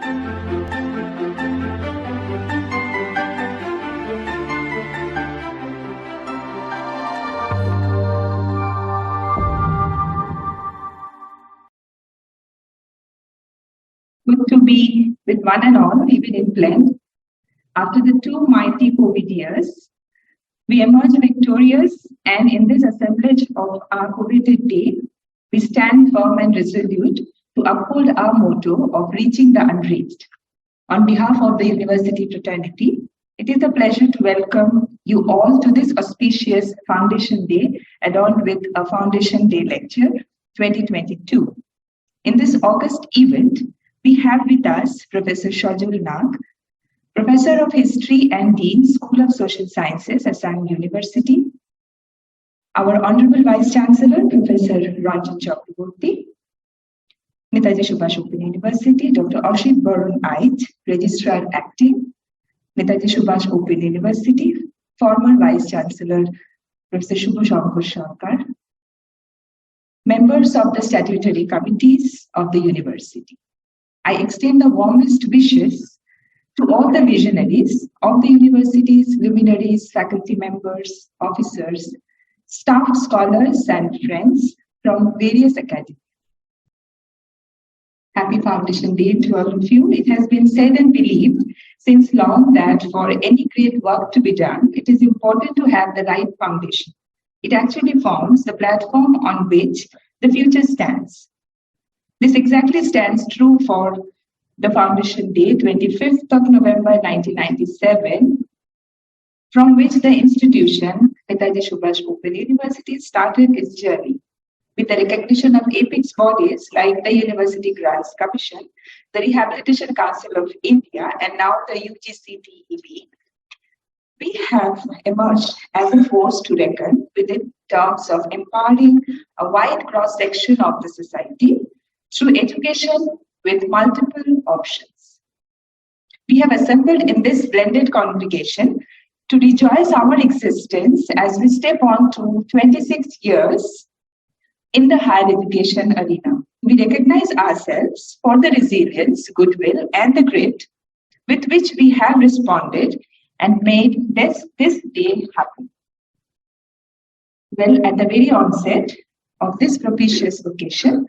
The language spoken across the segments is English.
Good to be with one and all, even in blend. After the two mighty COVID years, we emerge victorious, and in this assemblage of our COVID day, we stand firm and resolute to uphold our motto of reaching the unreached. On behalf of the university fraternity, it is a pleasure to welcome you all to this auspicious Foundation Day, adorned with a Foundation Day Lecture 2022. In this August event, we have with us Professor Sajul Nag, Professor of History and Dean, School of Social Sciences, Assam University, our Honorable Vice Chancellor, Professor Ranjan Chakraborty, Netaji Subhash Open University, Dr. Ashit Barun Ait, Registrar Acting, Netaji Subhash Open University, former Vice Chancellor, Professor Shubho Shankar Shankar, members of the statutory committees of the university. I extend the warmest wishes to all the visionaries of the university's luminaries, faculty members, officers, staff, scholars, and friends from various academies. Happy Foundation Day to all of you. It has been said and believed since long that for any great work to be done, it is important to have the right foundation. It actually forms the platform on which the future stands. This exactly stands true for the Foundation Day, 25th of November 1997, from which the institution, Netaji Subhash Open University, started its journey with the recognition of apex bodies like the University Grants Commission, the Rehabilitation Council of India, and now the UGC-TEB. We have emerged as a force to reckon with in terms of empowering a wide cross-section of the society through education with multiple options. We have assembled in this blended congregation to rejoice our existence as we step on to 26 years in the higher education arena. We recognize ourselves for the resilience, goodwill, and the grit with which we have responded and made this day happen. Well, at the very onset of this propitious occasion,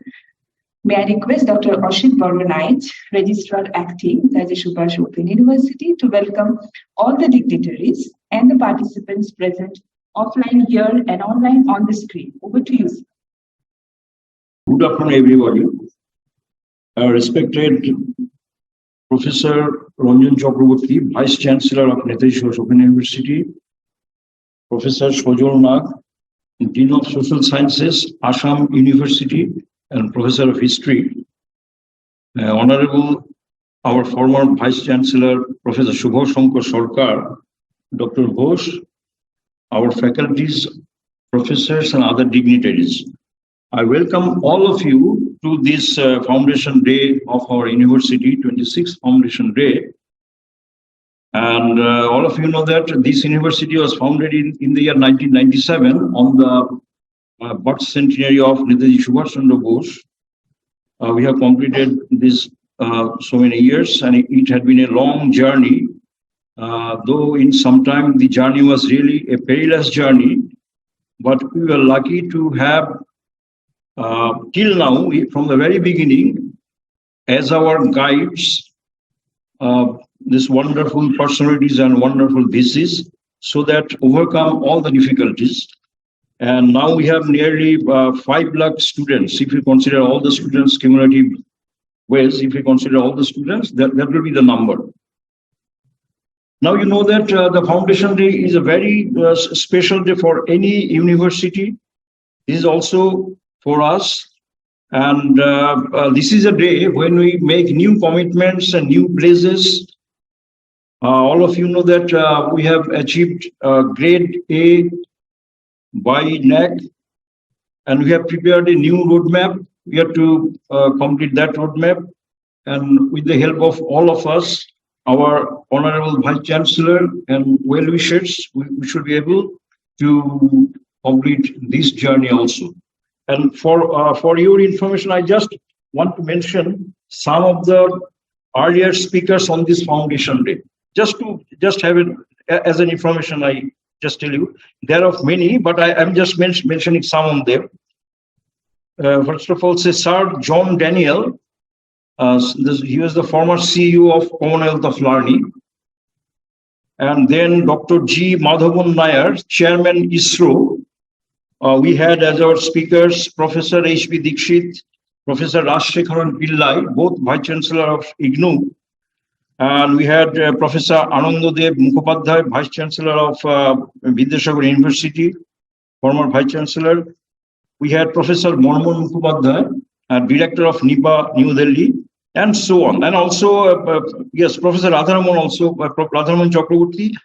may I request Dr. Ashit Barun Ait, Registrar Acting, Netaji Subhash Open University, to welcome all the dignitaries and the participants present offline here and online on the screen. Over to you, sir. Good afternoon, everybody. Respected Professor Ranjan Chakraborty, Vice Chancellor of Netaji Subhash Open University, Professor Sajul Nag, Dean of Social Sciences, Assam University, and Professor of History, Honorable our former Vice Chancellor, Professor Shubho Shankar Sarkar, Dr. Ghosh, our faculties, professors, and other dignitaries. I welcome all of you to this Foundation Day of our university, 26th Foundation Day. And all of you know that this university was founded in the year 1997 on the birth centenary of Netaji Subhash Chandra Bose. We have completed this so many years, and it had been a long journey. Though in some time the journey was really a perilous journey, but we were lucky to have till now, from the very beginning, as our guides, these wonderful personalities and wonderful theses, so that overcome all the difficulties. And now we have nearly 5 lakh students. If you consider all the students cumulative ways, if you consider all the students, that will be the number. Now you know that the Foundation Day is a very special day for any university. This is also for us. And this is a day when we make new commitments and new pledges. All of you know that we have achieved grade A by NAC, and we have prepared a new roadmap. We have to complete that roadmap, and with the help of all of us, our Honorable Vice Chancellor and well-wishers, we should be able to complete this journey also. And for your information, I just want to mention some of the earlier speakers on this foundation day. Just have it as an information, I just tell you. There are many, but I'm just mentioning some of them. First of all, say Sir John Daniel. He was the former CEO of Commonwealth of Learning. And then Dr. G. Madhavan Nair, Chairman ISRO. We had as our speakers Professor H.B. Dikshit, Professor Rajshekharan Pillai, both Vice Chancellor of IGNOU. And we had Professor Anandodev Mukhopadhyay, Vice Chancellor of Vidyasagar University, former Vice Chancellor. We had Professor Mormon Mukhopadhyay, Director of NIPA, New Delhi, and so on. And also, yes, Professor Radharaman also, Radharaman Chakraborty,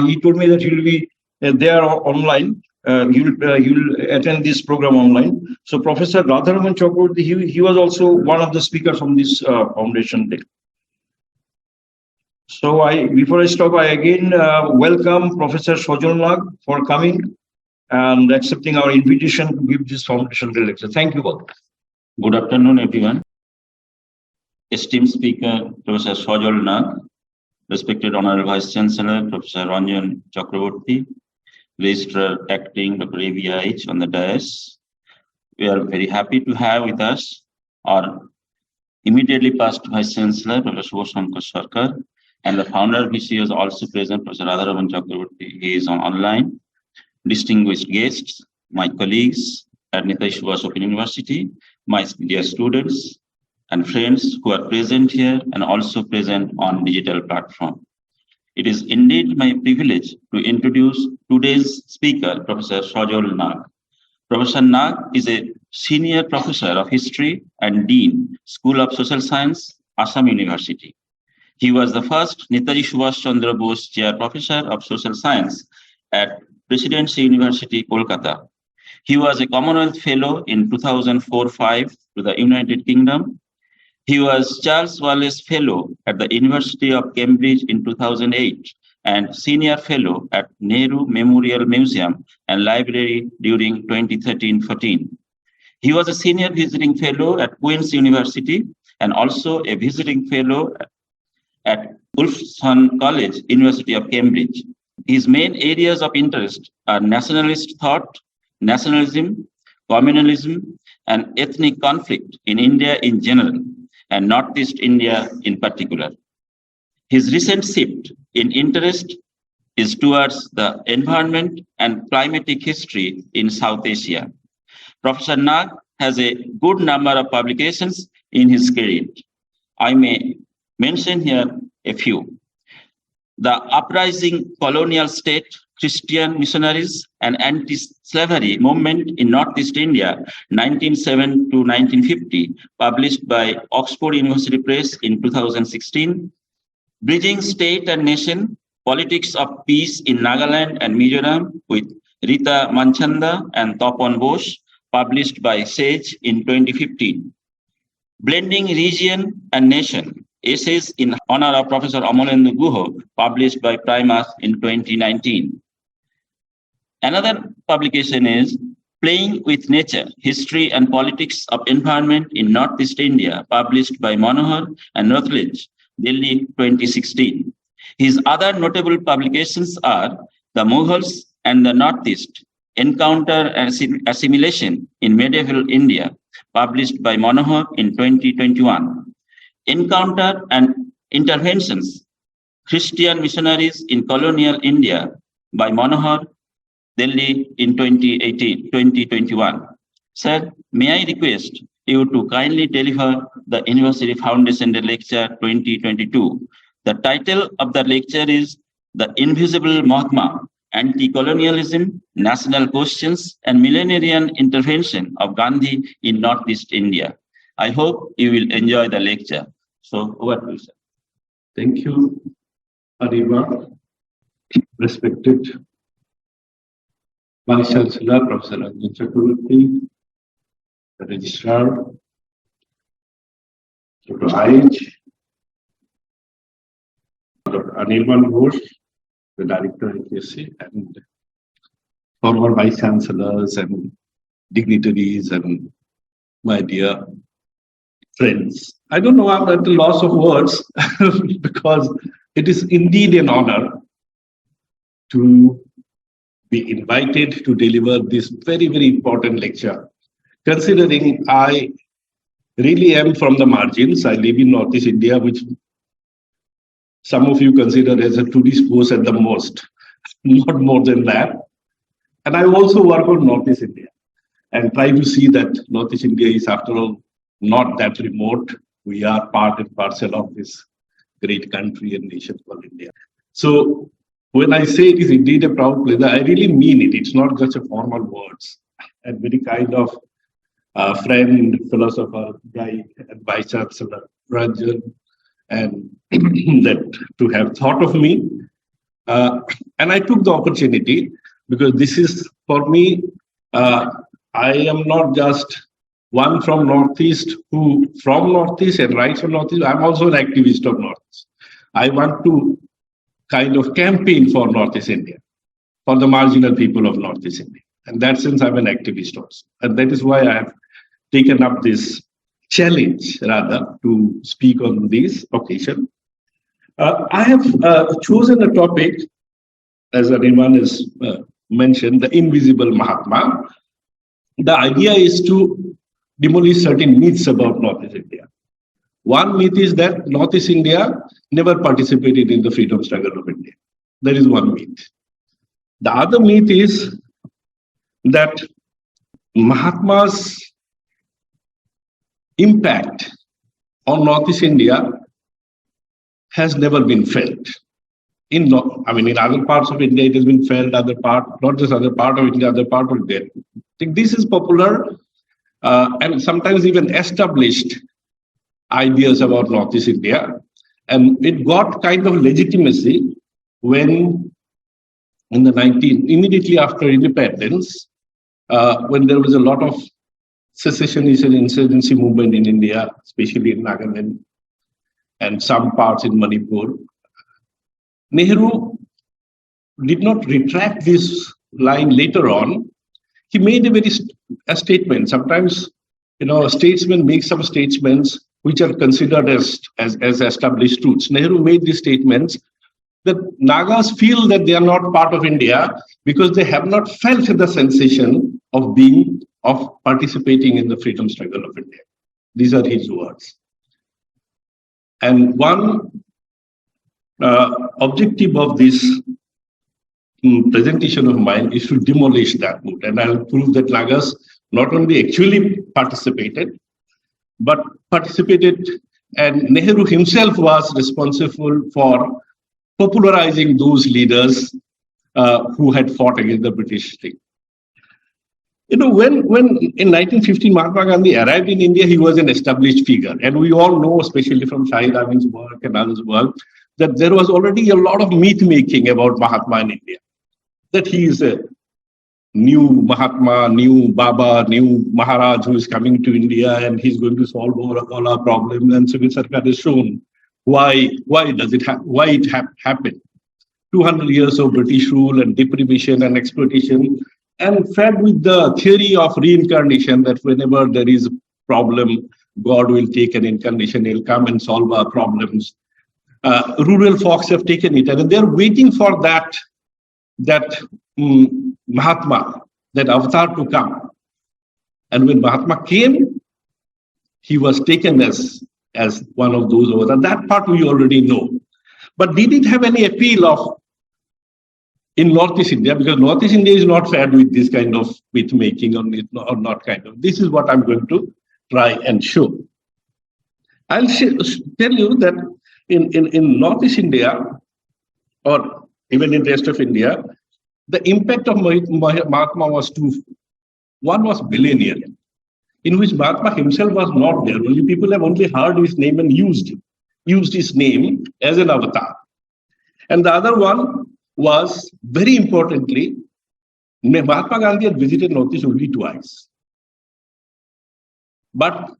he told me that he will be there online. You'll attend this program online. So Professor Radharaman Chakraborty, he was also one of the speakers on this foundation day. So before I stop, I again welcome Professor Sojal Nag for coming and accepting our invitation to give this foundation day lecture. Thank you all. Good afternoon, everyone. Esteemed speaker, Professor Sojal Nag, respected Honorable Vice Chancellor, Professor Ranjan Chakraborty, Registrar Acting Dr. AVIH on the dais. We are very happy to have with us our immediately past Vice Chancellor, Professor Subhashankar Sarkar, and the founder of VC is also present, Professor Radharaman Chakraborty. He is online. Distinguished guests, my colleagues at Netaji Subhash Open University, my dear students and friends who are present here and also present on digital platform. It is indeed my privilege to introduce today's speaker, Professor Sojal Nag. Professor Nag is a senior professor of history and dean, School of Social Science, Assam University. He was the first Netaji Subhash Chandra Bose Chair Professor of Social Science at Presidency University, Kolkata. He was a Commonwealth Fellow in 2004-05 to the United Kingdom. He was Charles Wallace Fellow at the University of Cambridge in 2008 and Senior Fellow at Nehru Memorial Museum and Library during 2013-14. He was a Senior Visiting Fellow at Queen's University and also a Visiting Fellow at Wolfson College, University of Cambridge. His main areas of interest are nationalist thought, nationalism, communalism, and ethnic conflict in India in general, and Northeast India in particular. His recent shift in interest is towards the environment and climatic history in South Asia. Professor Nag has a good number of publications in his career. I may mention here a few. The Uprising Colonial State, Christian Missionaries and Anti-Slavery Movement in Northeast India, 1907 to 1950, published by Oxford University Press in 2016. Bridging State and Nation, Politics of Peace in Nagaland and Mizoram with Rita Manchanda and Tapan Bose, published by SAGE in 2015. Blending Region and Nation, Essays in honor of Professor Amalendu Guha, published by Primus in 2019. Another publication is Playing with Nature, History and Politics of Environment in Northeast India, published by Manohar and Routledge, Delhi 2016. His other notable publications are The Mughals and the Northeast, Encounter and Assimilation in Medieval India, published by Manohar in 2021. Encounter and Interventions, Christian Missionaries in Colonial India by Manohar, Delhi in 2021. Sir, may I request you to kindly deliver the University Foundation Day Lecture 2022. The title of the lecture is The Invisible Mahatma, Anti-Colonialism, National Questions and Millenarian Intervention of Gandhi in Northeast India. I hope you will enjoy the lecture. So, over to you, sir. Thank you, Ariba. Respected Vice Chancellor, Professor Ranjan Chakraborty, the Registrar, Dr. IH, Dr. Anirban Ghosh, the Director of HSC, and former Vice Chancellors and dignitaries and my dear friends. I don't know, I'm at the loss of words because it is indeed an honor to be invited to deliver this very, very important lecture. Considering I really am from the margins, I live in Northeast India, which some of you consider as a tourist post at the most, not more than that. And I also work on Northeast India and try to see that Northeast India is, after all, not that remote. We are part and parcel of this great country and nation called India. So when I say it is indeed a proud pleasure, I really mean it. It's not just a formal words. And very kind of friend, philosopher, guide, and Vice Chancellor Ranjan, and that to have thought of me. And I took the opportunity because this is, for me, I am not just one from Northeast who from Northeast and writes from Northeast. I'm also an activist of Northeast. I want to kind of campaign for Northeast India, for the marginal people of Northeast India. And that sense, I'm an activist also. And that is why I have taken up this challenge, rather, to speak on this occasion. I have chosen a topic, as Ariman has mentioned, the invisible Mahatma. The idea is to demolish certain myths about Northeast India. One myth is that Northeast India never participated in the freedom struggle of India. That is one myth. The other myth is that Mahatma's impact on Northeast India has never been felt. In other parts of India, it has been felt, other part, not just other part of India, other part of India. I think this is popular and sometimes even established ideas about Northeast India. And it got kind of legitimacy when in the immediately after independence, when there was a lot of secessionist and insurgency movement in India, especially in Nagaland and some parts in Manipur. Nehru did not retract this line later on. He made a statement. Sometimes, a statesman makes some statements which are considered as established truths. Nehru made these statements that Nagas feel that they are not part of India because they have not felt the sensation of participating in the freedom struggle of India. These are his words. And one objective of this presentation of mine is to demolish that mood. And I'll prove that Nagas not only actually participated, but participated, and Nehru himself was responsible for popularizing those leaders who had fought against the British thing. When in 1915 Mahatma Gandhi arrived in India, he was an established figure. And we all know, especially from Shahid Amin's work and others' work, that there was already a lot of myth making about Mahatma in India. That he is a new Mahatma, new Baba, new Maharaj who is coming to India and he's going to solve all our problems. And Suvir Sarkar has shown why it happened. 200 years of British rule and deprivation and exploitation, and fed with the theory of reincarnation, that whenever there is a problem, God will take an incarnation, he'll come and solve our problems. Rural folks have taken it, and they're waiting for that Mahatma, that avatar to come. And when Mahatma came, he was taken as one of those avatars. That part we already know. But did it have any appeal in Northeast India? Because Northeast India is not fed with this kind of myth making or not kind of. This is what I'm going to try and show. I'll tell you that in Northeast India, or even in the rest of India, the impact of Mahatma was two. One was billionaire, in which Mahatma himself was not there. Only people have only heard his name and used his name as an avatar. And the other one was, very importantly, Mahatma Gandhi had visited Northeast only twice. But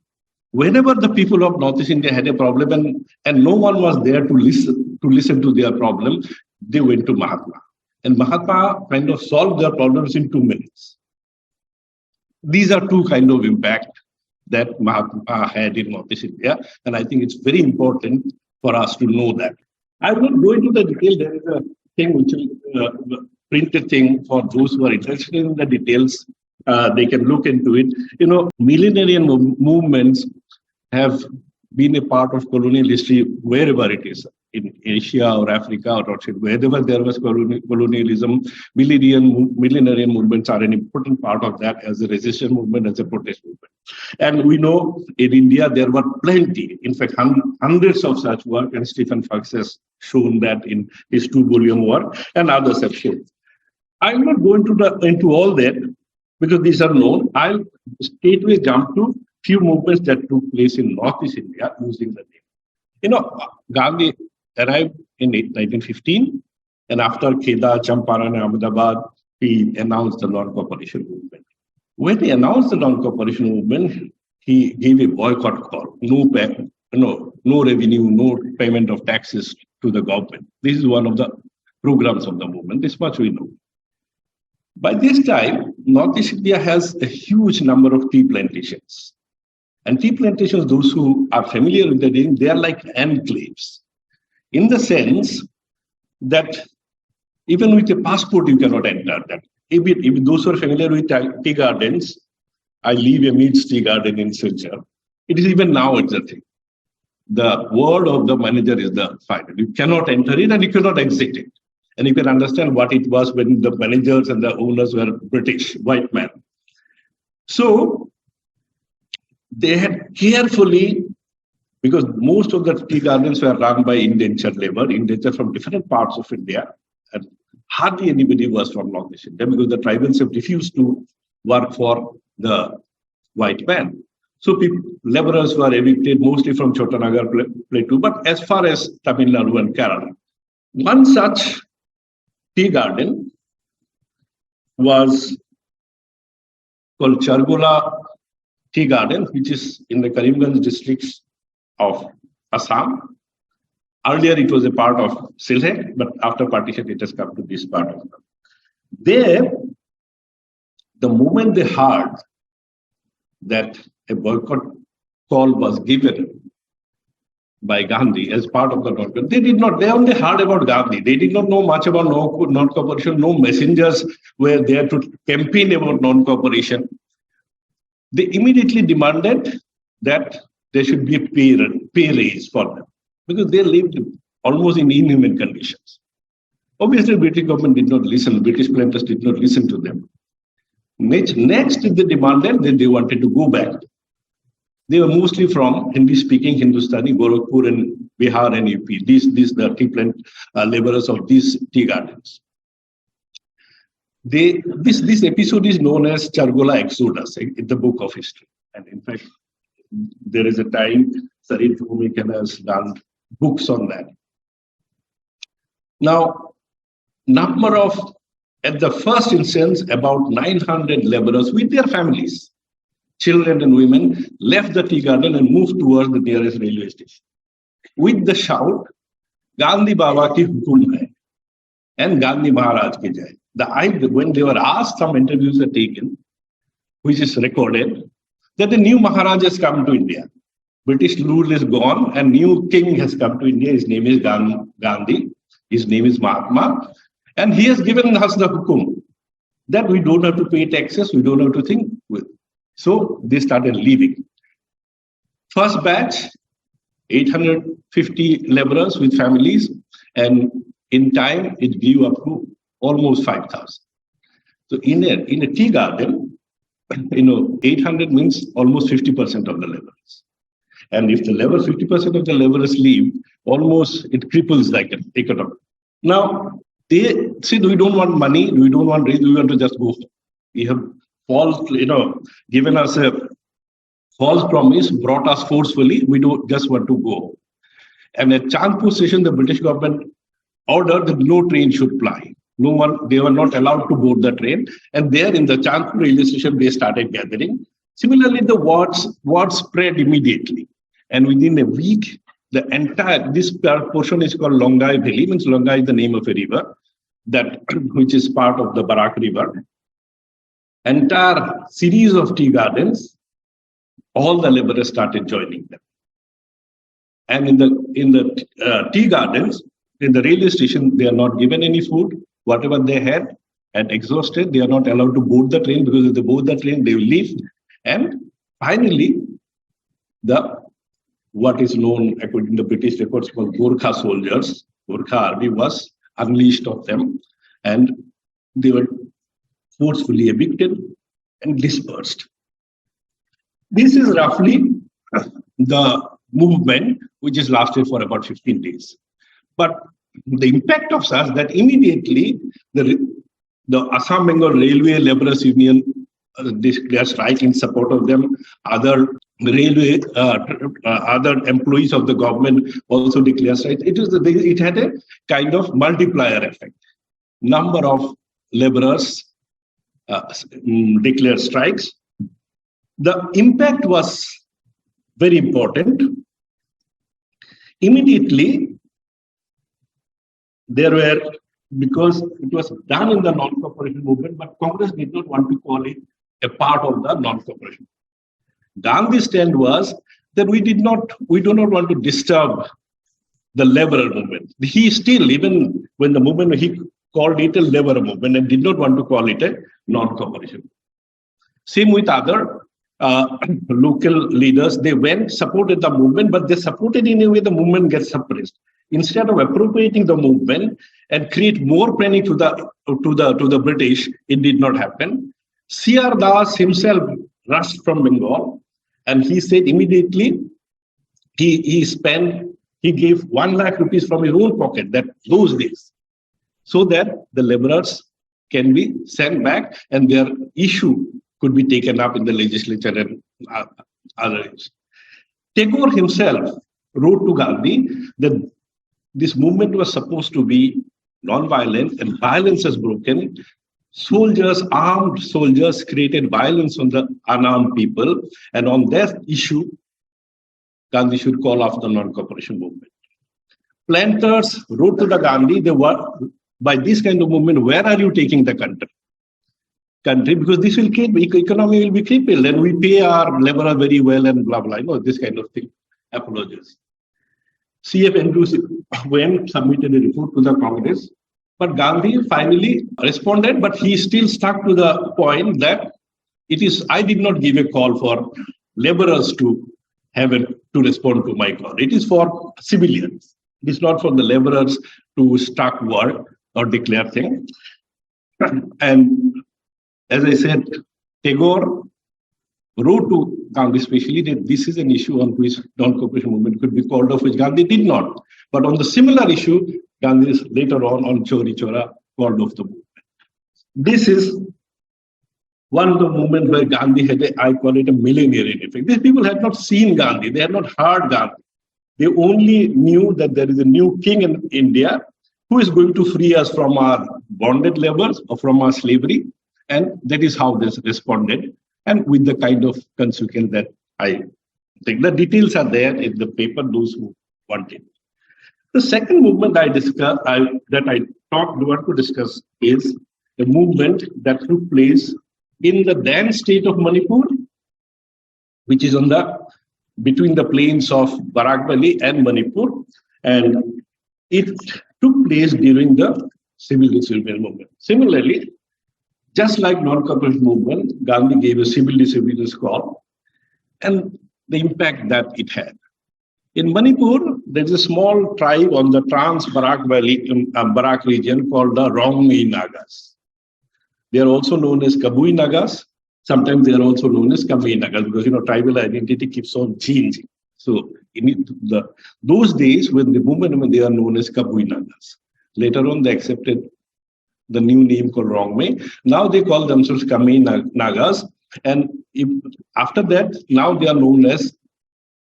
whenever the people of Northeast India had a problem and no one was there to listen to their problem, they went to Mahatma. And Mahatma kind of solved their problems in 2 minutes. These are two kind of impact that Mahatma had in Northeast India. And I think it's very important for us to know that. I will not go into the detail. There is a thing which is printed thing for those who are interested in the details. They can look into it. You know, millenarian movements have been a part of colonial history wherever it is, in Asia or Africa or wherever there was colonialism. Millenarian movements are an important part of that as a resistance movement, as a protest movement. And we know in India there were plenty, in fact, hundreds of such work, and Stephen Fox has shown that in his 2-volume work, and others have shown. I will not go into all that because these are known. I'll straightway jump to few movements that took place in Northeast India using the name. You know, Gandhi arrived in 1915, and after Kheda, Champaran, and Ahmedabad, he announced the non-cooperation movement. When he announced the non-cooperation movement, he gave a boycott call: no revenue, no payment of taxes to the government. This is one of the programs of the movement. This much we know. By this time, Northeast India has a huge number of tea plantations. And tea plantations, those who are familiar with the name, they are like enclaves, in the sense that even with a passport, you cannot enter that. If those who are familiar with tea gardens, I live amidst tea garden in Silchar. It is even now it's a thing. The word of the manager is the final. You cannot enter it and you cannot exit it. And you can understand what it was when the managers and the owners were British, white men. So they had carefully, because most of the tea gardens were run by indentured labor, indentured from different parts of India, and hardly anybody was from Northeast India because the tribals have refused to work for the white man. So laborers were evicted mostly from Chotanagar Plateau, but as far as Tamil Nadu and Kerala. One such tea garden was called Chargola Tea Garden, which is in the Karimganj districts of Assam. Earlier, it was a part of Sylhet, but after partition, it has come to this part of them. There, the moment they heard that a boycott call was given by Gandhi as part of the non-cooperation, they only heard about Gandhi. They did not know much about non-cooperation. No messengers were there to campaign about non-cooperation. They immediately demanded that there should be a pay raise for them because they lived almost in inhuman conditions. Obviously, the British government did not listen. British planters did not listen to them. Next, they demanded that they wanted to go back. They were mostly from Hindi-speaking Hindustani, Gorakhpur and Bihar and UP. These the tea plant laborers of these tea gardens. This episode is known as Chargola Exodus in the book of history. And in fact, there is a time Sarit Bhumika has done books on that. Now, number of, at the first instance, about 900 laborers with their families, children and women, left the tea garden and moved towards the nearest railway station with the shout, Gandhi Baba ki hukum hai and Gandhi Maharaj ki jai. When they were asked, some interviews are taken, which is recorded, that the new Maharaj has come to India. British rule is gone and new king has come to India. His name is Gandhi. His name is Mahatma. And he has given us the hukum that we don't have to pay taxes, we don't have to think with. So they started leaving. First batch, 850 laborers with families, and in time it grew up to almost 5,000. So in a tea garden, 800 means almost 50% of the laborers. And if the 50% of the laborers leave, almost it cripples like an economy. Now, they said, we don't want money, we don't want raise, we want to just go. We have given us a false promise, brought us forcefully, we don't just want to go. And at Chandpur station, the British government ordered that no train should ply. They were not allowed to board the train. And there in the Chandpur railway station, they started gathering. Similarly, the word spread immediately. And within a week, this portion is called Longai Valley, means Longai is the name of a river, which is part of the Barak River. Entire series of tea gardens all the laborers started joining them. And in the tea gardens, in the railway station, they are not given any food. Whatever they had and exhausted, they are not allowed to board the train, because if they board the train, they will leave. And finally, what is known according to British records called Gorkha soldiers, Gorkha army was unleashed of them, and they were forcefully evicted and dispersed. This is roughly the movement which is lasted for about 15 days. But the impact of such that immediately the Assam Bengal Railway Labourers Union declared strike in support of them. Other railway, other employees of the government also declared strike. It had a kind of multiplier effect. Number of labourers declared strikes. The impact was very important. Immediately, there were, because it was done in the non-cooperation movement, but Congress did not want to call it a part of the non-cooperation. Gandhi's stand was that we do not want to disturb the labor movement. He still, even when the movement, he called it a labor movement and did not want to call it a non-cooperation. Same with other local leaders. They supported the movement, but they supported in a way the movement gets suppressed. Instead of appropriating the movement and create more panic to the British, it did not happen. C.R. Das himself rushed from Bengal, and he said immediately he gave 1 lakh rupees from his own pocket those days, so that the laborers can be sent back and their issue could be taken up in the legislature and others. Tagore himself wrote to Gandhi that this movement was supposed to be non-violent, and violence has broken. Armed soldiers created violence on the unarmed people, and on that issue, Gandhi should call off the non-cooperation movement. Planters wrote to the Gandhi, by this kind of movement, where are you taking the country? Because this will keep, economy will be crippled, and we pay our laborer very well and blah, blah, this kind of thing. Apologies. C.F. Andrews submitted a report to the Congress, but Gandhi finally responded, but he still stuck to the point that I did not give a call for laborers to respond to my call. It is for civilians. It is not for the laborers to start work or declare things. And as I said, Tagore wrote to Gandhi especially that this is an issue on which non-cooperation movement could be called off, which Gandhi did not. But on the similar issue, Gandhi later on Chori Chora, called off the movement. This is one of the movements where Gandhi had I call it a millenarian effect. These people had not seen Gandhi, they had not heard Gandhi. They only knew that there is a new king in India who is going to free us from our bonded labors or from our slavery. And that is how they responded, and with the kind of consequence that I think. The details are there in the paper, those who want it. The second movement want to discuss is the movement that took place in the then state of Manipur, which is between the plains of Barak Valley and Manipur, and it took place during the civil disobedience movement. Similarly, just like non-cooperation movement, Gandhi gave a civil disobedience call, and the impact that it had. In Manipur, there is a small tribe on the Trans-Barak Valley, Barak region called the Rongmei Nagas. They are also known as Kabui Nagas. Sometimes they are also known as Kamei Nagas, because tribal identity keeps on changing. So in those days, when the movement, they are known as Kabui Nagas. Later on, they accepted the new name called Rongmei. Now they call themselves Kamei Nagas. And after that, now they are known as,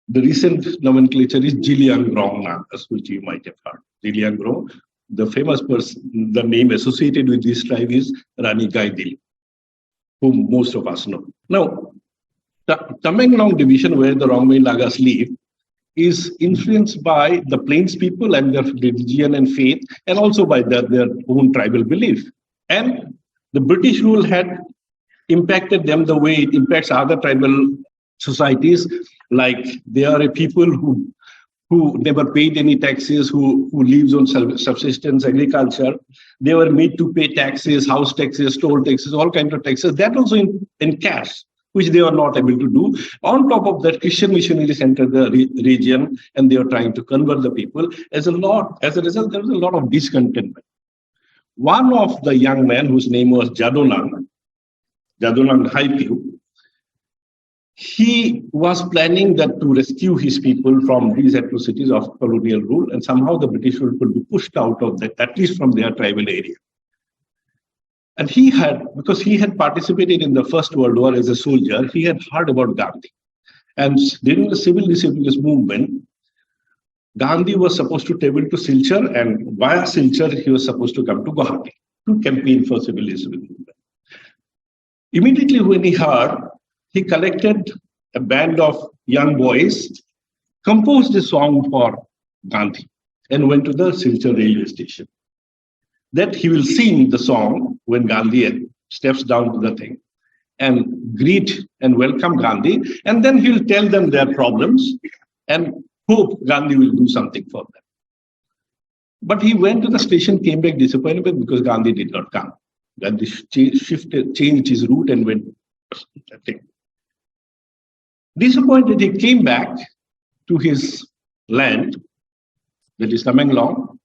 the recent nomenclature is Zeliangrong Nagas, which you might have heard. Zeliangrong, the famous person, the name associated with this tribe is Rani Gaidil, whom most of us know. Now, the Tamenglong division, where the Rongmei Nagas live, is influenced by the plains people and their religion and faith, and also by their own tribal belief. And the British rule had impacted them the way it impacts other tribal societies, like there are people who never paid any taxes, who lives on subsistence agriculture. They were made to pay taxes, house taxes, toll taxes, all kinds of taxes. That also in cash, which they were not able to do. On top of that, Christian missionaries entered the region, and they were trying to convert the people. As a result, there was a lot of discontentment. One of the young men, whose name was Jadonang Haipiu, he was planning that to rescue his people from these atrocities of colonial rule, and somehow the British rule could be pushed out of that, at least from their tribal area. And because he had participated in the First World War as a soldier, he had heard about Gandhi. And during the civil disobedience movement, Gandhi was supposed to travel to Silchar, and via Silchar, he was supposed to come to Guwahati to campaign for civil disobedience movement. Immediately when he heard, he collected a band of young boys, composed a song for Gandhi, and went to the Silchar railway station. That he will sing the song when Gandhi steps down to the thing and greet and welcome Gandhi, and then he will tell them their problems and hope Gandhi will do something for them. But he went to the station, came back disappointed because Gandhi did not come. Gandhi changed his route and went. Disappointed, he came back to his land, that is Tamenglong,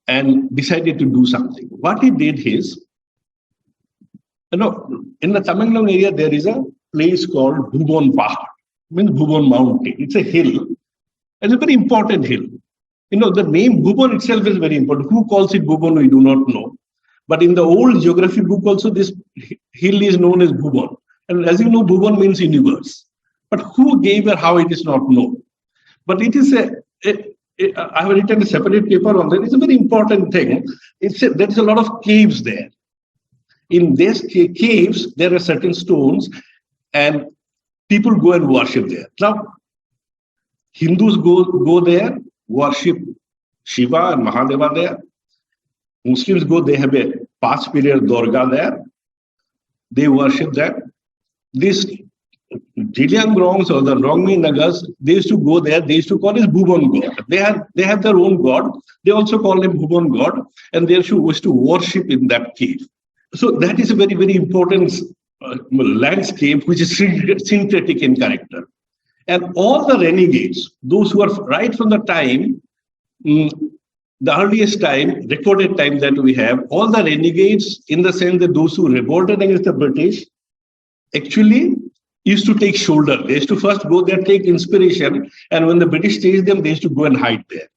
and decided to do something. What he did is, in the Tamenglong area, there is a place called Bhubon Pahad, means Bhubon Mountain. It's a hill. It's a very important hill. The name Bhubon itself is very important. Who calls it Bhubon, we do not know. But in the old geography book also, this hill is known as Bhubon. And as you know, Bhubon means universe. But who gave or how, it is not known. But it is I have written a separate paper on that. It's a very important thing. There is a lot of caves there. In these caves, there are certain stones, and people go and worship there. Now, Hindus go there, worship Shiva and Mahadeva there. Muslims go, they have a past period Durga there. They worship that. These Zeliangrong or the Rongmi Nagas, they used to go there, they used to call it Bhubon God. They have their own God. They also call him Bhubon God, and they used to worship in that cave. So that is a very, very important landscape which is syncretic in character. And all the renegades, those who are right from the time, the earliest time, recorded time that we have, all the renegades, in the sense that those who revolted against the British, actually used to take shoulder. They used to first go there, take inspiration, and when the British chased them, they used to go and hide there.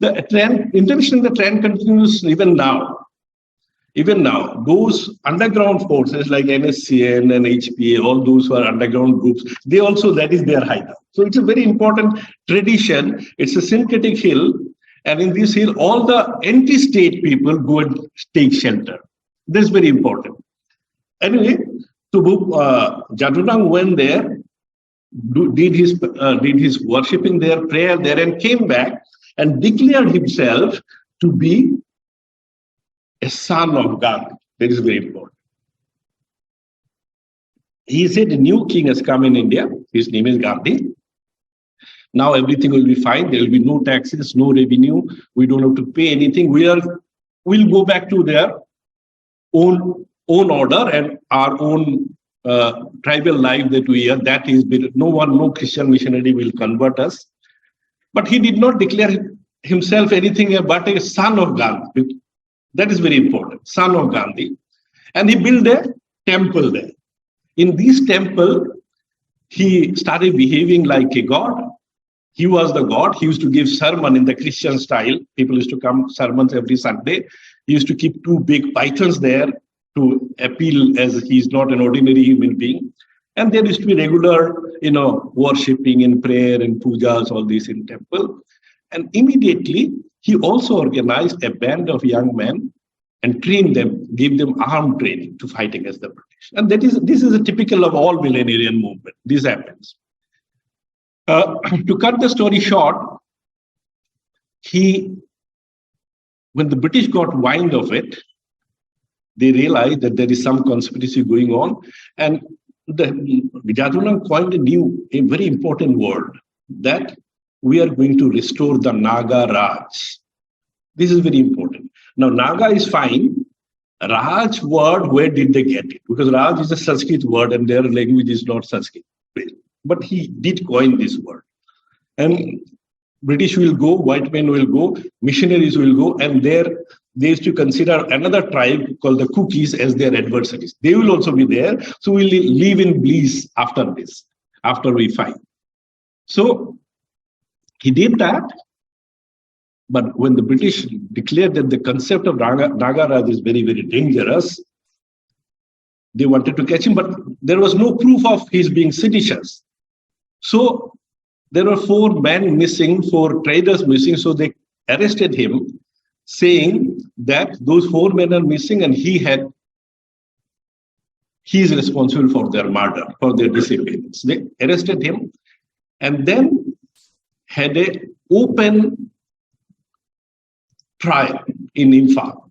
The trend, internationally, the trend continues even now. Even now, those underground forces like NSCN and HPA, all those who are underground groups, they also, that is their hideout. So it's a very important tradition. It's a syncretic hill, and in this hill, all the anti-state people go and take shelter. This is very important. Anyway, so Jadonang went there, did his worshipping there, prayer there, and came back and declared himself to be a son of God. That is very important. He said a new king has come in India. His name is Gandhi. Now everything will be fine. There will be no taxes, no revenue. We don't have to pay anything. We'll go back to their own order and our own tribal life that we are. That is, no Christian missionary will convert us. But he did not declare himself anything but a son of Gandhi. That is very important, son of Gandhi. And he built a temple there. In this temple, he started behaving like a god. He was the god. He used to give sermon in the Christian style. People used to come sermons every Sunday. He used to keep two big pythons there to appeal as he's not an ordinary human being. And there used to be regular, worshipping and prayer and pujas, all this in temple. And immediately, he also organized a band of young men and trained them, gave them armed training to fight against the British. And this is a typical of all millenarian movement. This happens. To cut the story short, when the British got wind of it, they realized that there is some conspiracy going on. And Jadunang coined a very important word, that we are going to restore the Naga Raj. This is very important. Now, Naga is fine. Raj word, where did they get it? Because Raj is a Sanskrit word and their language is not Sanskrit. But he did coin this word. And British will go, white men will go, missionaries will go, and they used to consider another tribe called the Cookies as their adversaries. They will also be there. So we'll live in bliss after this, after we fight. So he did that. But when the British declared that the concept of Nagaraj is very, very dangerous, they wanted to catch him, but there was no proof of his being seditious. So there were 4 men missing, 4 traders missing, so they arrested him, saying that those 4 men are missing and he is responsible for their murder, for their disappearance. They arrested him and then had an open trial in Imphal.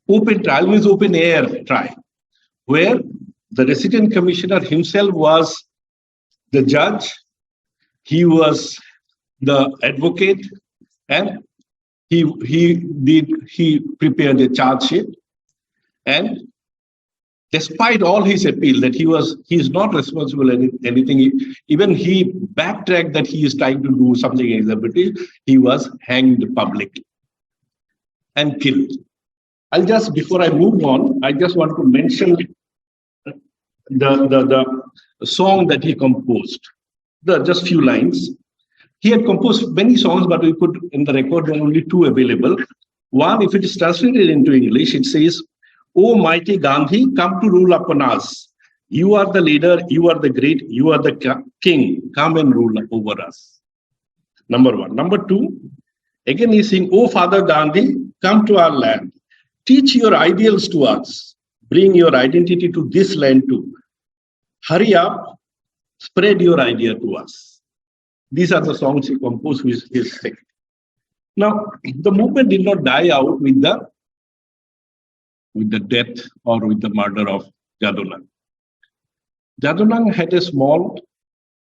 Open trial means open air trial, where the resident commissioner himself was the judge, he was the advocate, and he prepared a charge sheet. And despite all his appeal that he is not responsible for anything, even he backtracked that he is trying to do something against the British, he was hanged publicly and killed. Before I move on, I just want to mention the song that he composed. Just few lines. He had composed many songs, but we put in the record there are only 2 available. One, if it is translated into English, it says, "O mighty Gandhi, come to rule upon us. You are the leader, you are the great, you are the king. Come and rule over us." Number 1. Number 2, again he's saying, "O Father Gandhi, come to our land. Teach your ideals to us. Bring your identity to this land too. Hurry up, spread your idea to us." These are the songs he composed with his sect. Now, the movement did not die out with the death or with the murder of Jadunang. Jadunang had a small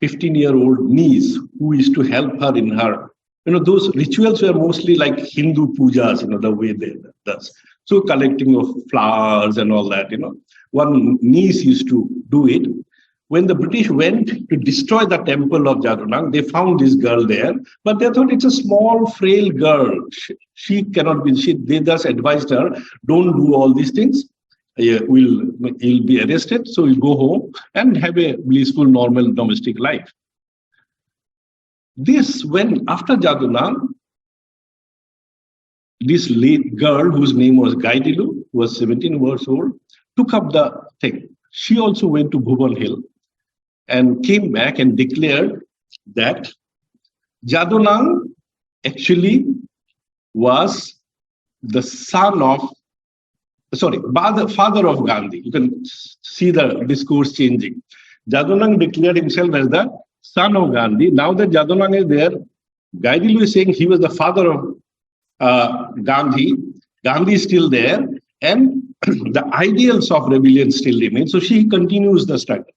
15-year-old niece who used to help her in her. Those rituals were mostly like Hindu pujas, the way they does. So collecting of flowers and all that, One niece used to do it. When the British went to destroy the temple of Jadunang, they found this girl there, but they thought it's a small, frail girl. She cannot be, they thus advised her, don't do all these things. You'll be arrested, so you go home and have a blissful, normal domestic life. After Jadunang, this late girl whose name was Gaidilu, who was 17 years old, took up the thing. She also went to Bhuban Hill and came back and declared that Jadunang actually was the father of Gandhi. You can see the discourse changing. Jadunang declared himself as the son of Gandhi. Now that Jadunang is there, Gaidilu is saying he was the father of Gandhi. Gandhi is still there, and the ideals of rebellion still remain. So she continues the struggle.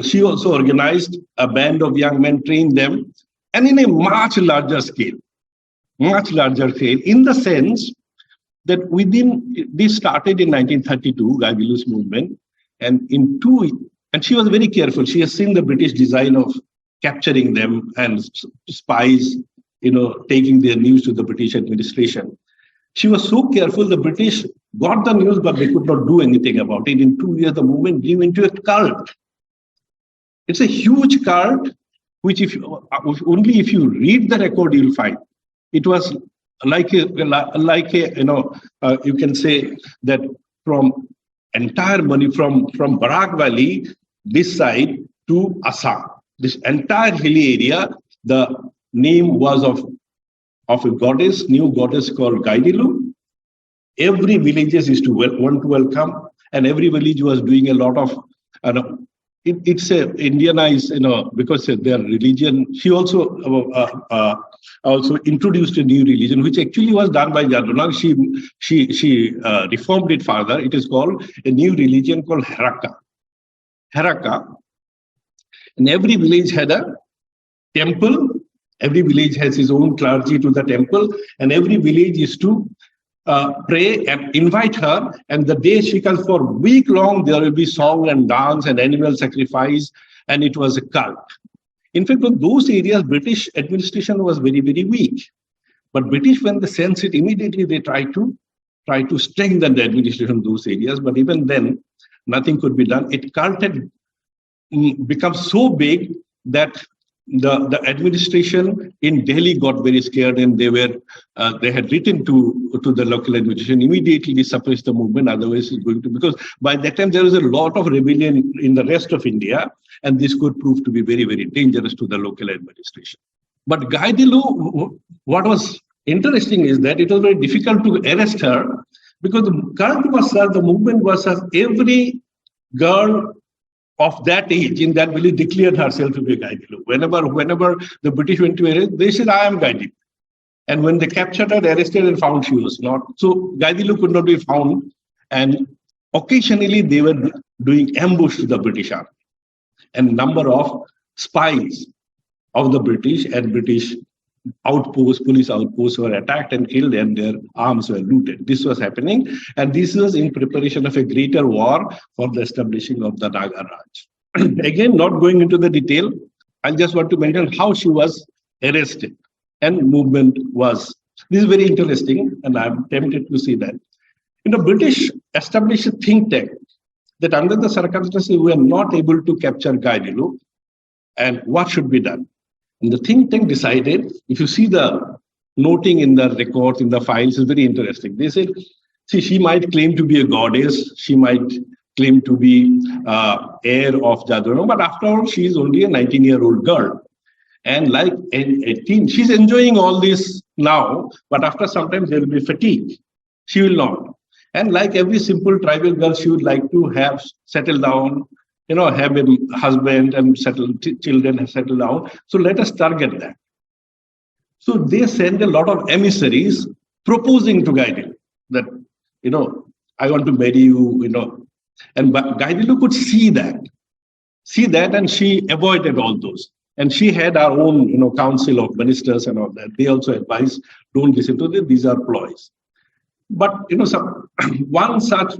She also organized a band of young men, trained them, and in a much larger scale, in the sense that this started in 1932, Gaidilu's movement, and she was very careful. She has seen the British design of capturing them and spies, taking their news to the British administration. She was so careful, the British got the news, but they could not do anything about it. In 2 years, the movement grew into a cult. It's a huge cult, which only if you read the record, you'll find. It was like you can say that from entire money from Barak Valley, this side to Assam, this entire hilly area, the name was of a goddess, new goddess called Gaidilu. Every village used to want to welcome, and every village was doing a lot of, it's a Indianized, because their religion. She also introduced a new religion, which actually was done by Jadunang. She reformed it further. It is called a new religion called Haraka. Heraka, and every village had a temple. Every village has his own clergy to the temple, and every village is to pray and invite her. And the day she comes, for a week long, there will be song and dance and animal sacrifice, and it was a cult. In fact, in those areas, British administration was very, very weak. But British, when they sense it, immediately they try to strengthen the administration in those areas. But even then, nothing could be done. It cult had become so big that the administration in Delhi got very scared, and they had written to the local administration, immediately suppress the movement, otherwise it's going to, because by that time there was a lot of rebellion in the rest of India, and this could prove to be very, very dangerous to the local administration. But Gaidilu, what was interesting is that it was very difficult to arrest her, because the cult was such, the movement was such, every girl of that age in that village declared herself to be a Gaidilu. Whenever the British went to arrest, they said, I am Gaidilu. And when they captured her, arrested and found she was not. So Gaidilu could not be found. And occasionally they were doing ambush to the British army. And number of spies of the British and British outposts, police outposts were attacked and killed, and their arms were looted. This was happening, and this was in preparation of a greater war for the establishing of the Naga Raj. Again, not going into the detail, I just want to mention how she was arrested and movement was. This is very interesting, and I'm tempted to see that. British established a think tank that under the circumstances we were not able to capture Gaidilu, and what should be done. And the think tank decided, if you see the noting in the records, in the files, is very interesting. They said, see, she might claim to be a goddess, she might claim to be heir of Jadavanagar, but after all, she is only a 19-year-old girl. And like a teen, she's enjoying all this now, but after some time there will be fatigue. She will not. And like every simple tribal girl, she would like to have settled down, have a husband and children and settle down. So let us target that. So they send a lot of emissaries proposing to Gaidilu that, I want to marry you, And Gaidilu could see that, and she avoided all those. And she had her own, council of ministers and all that. They also advised, don't listen to them, these are ploys. But, one such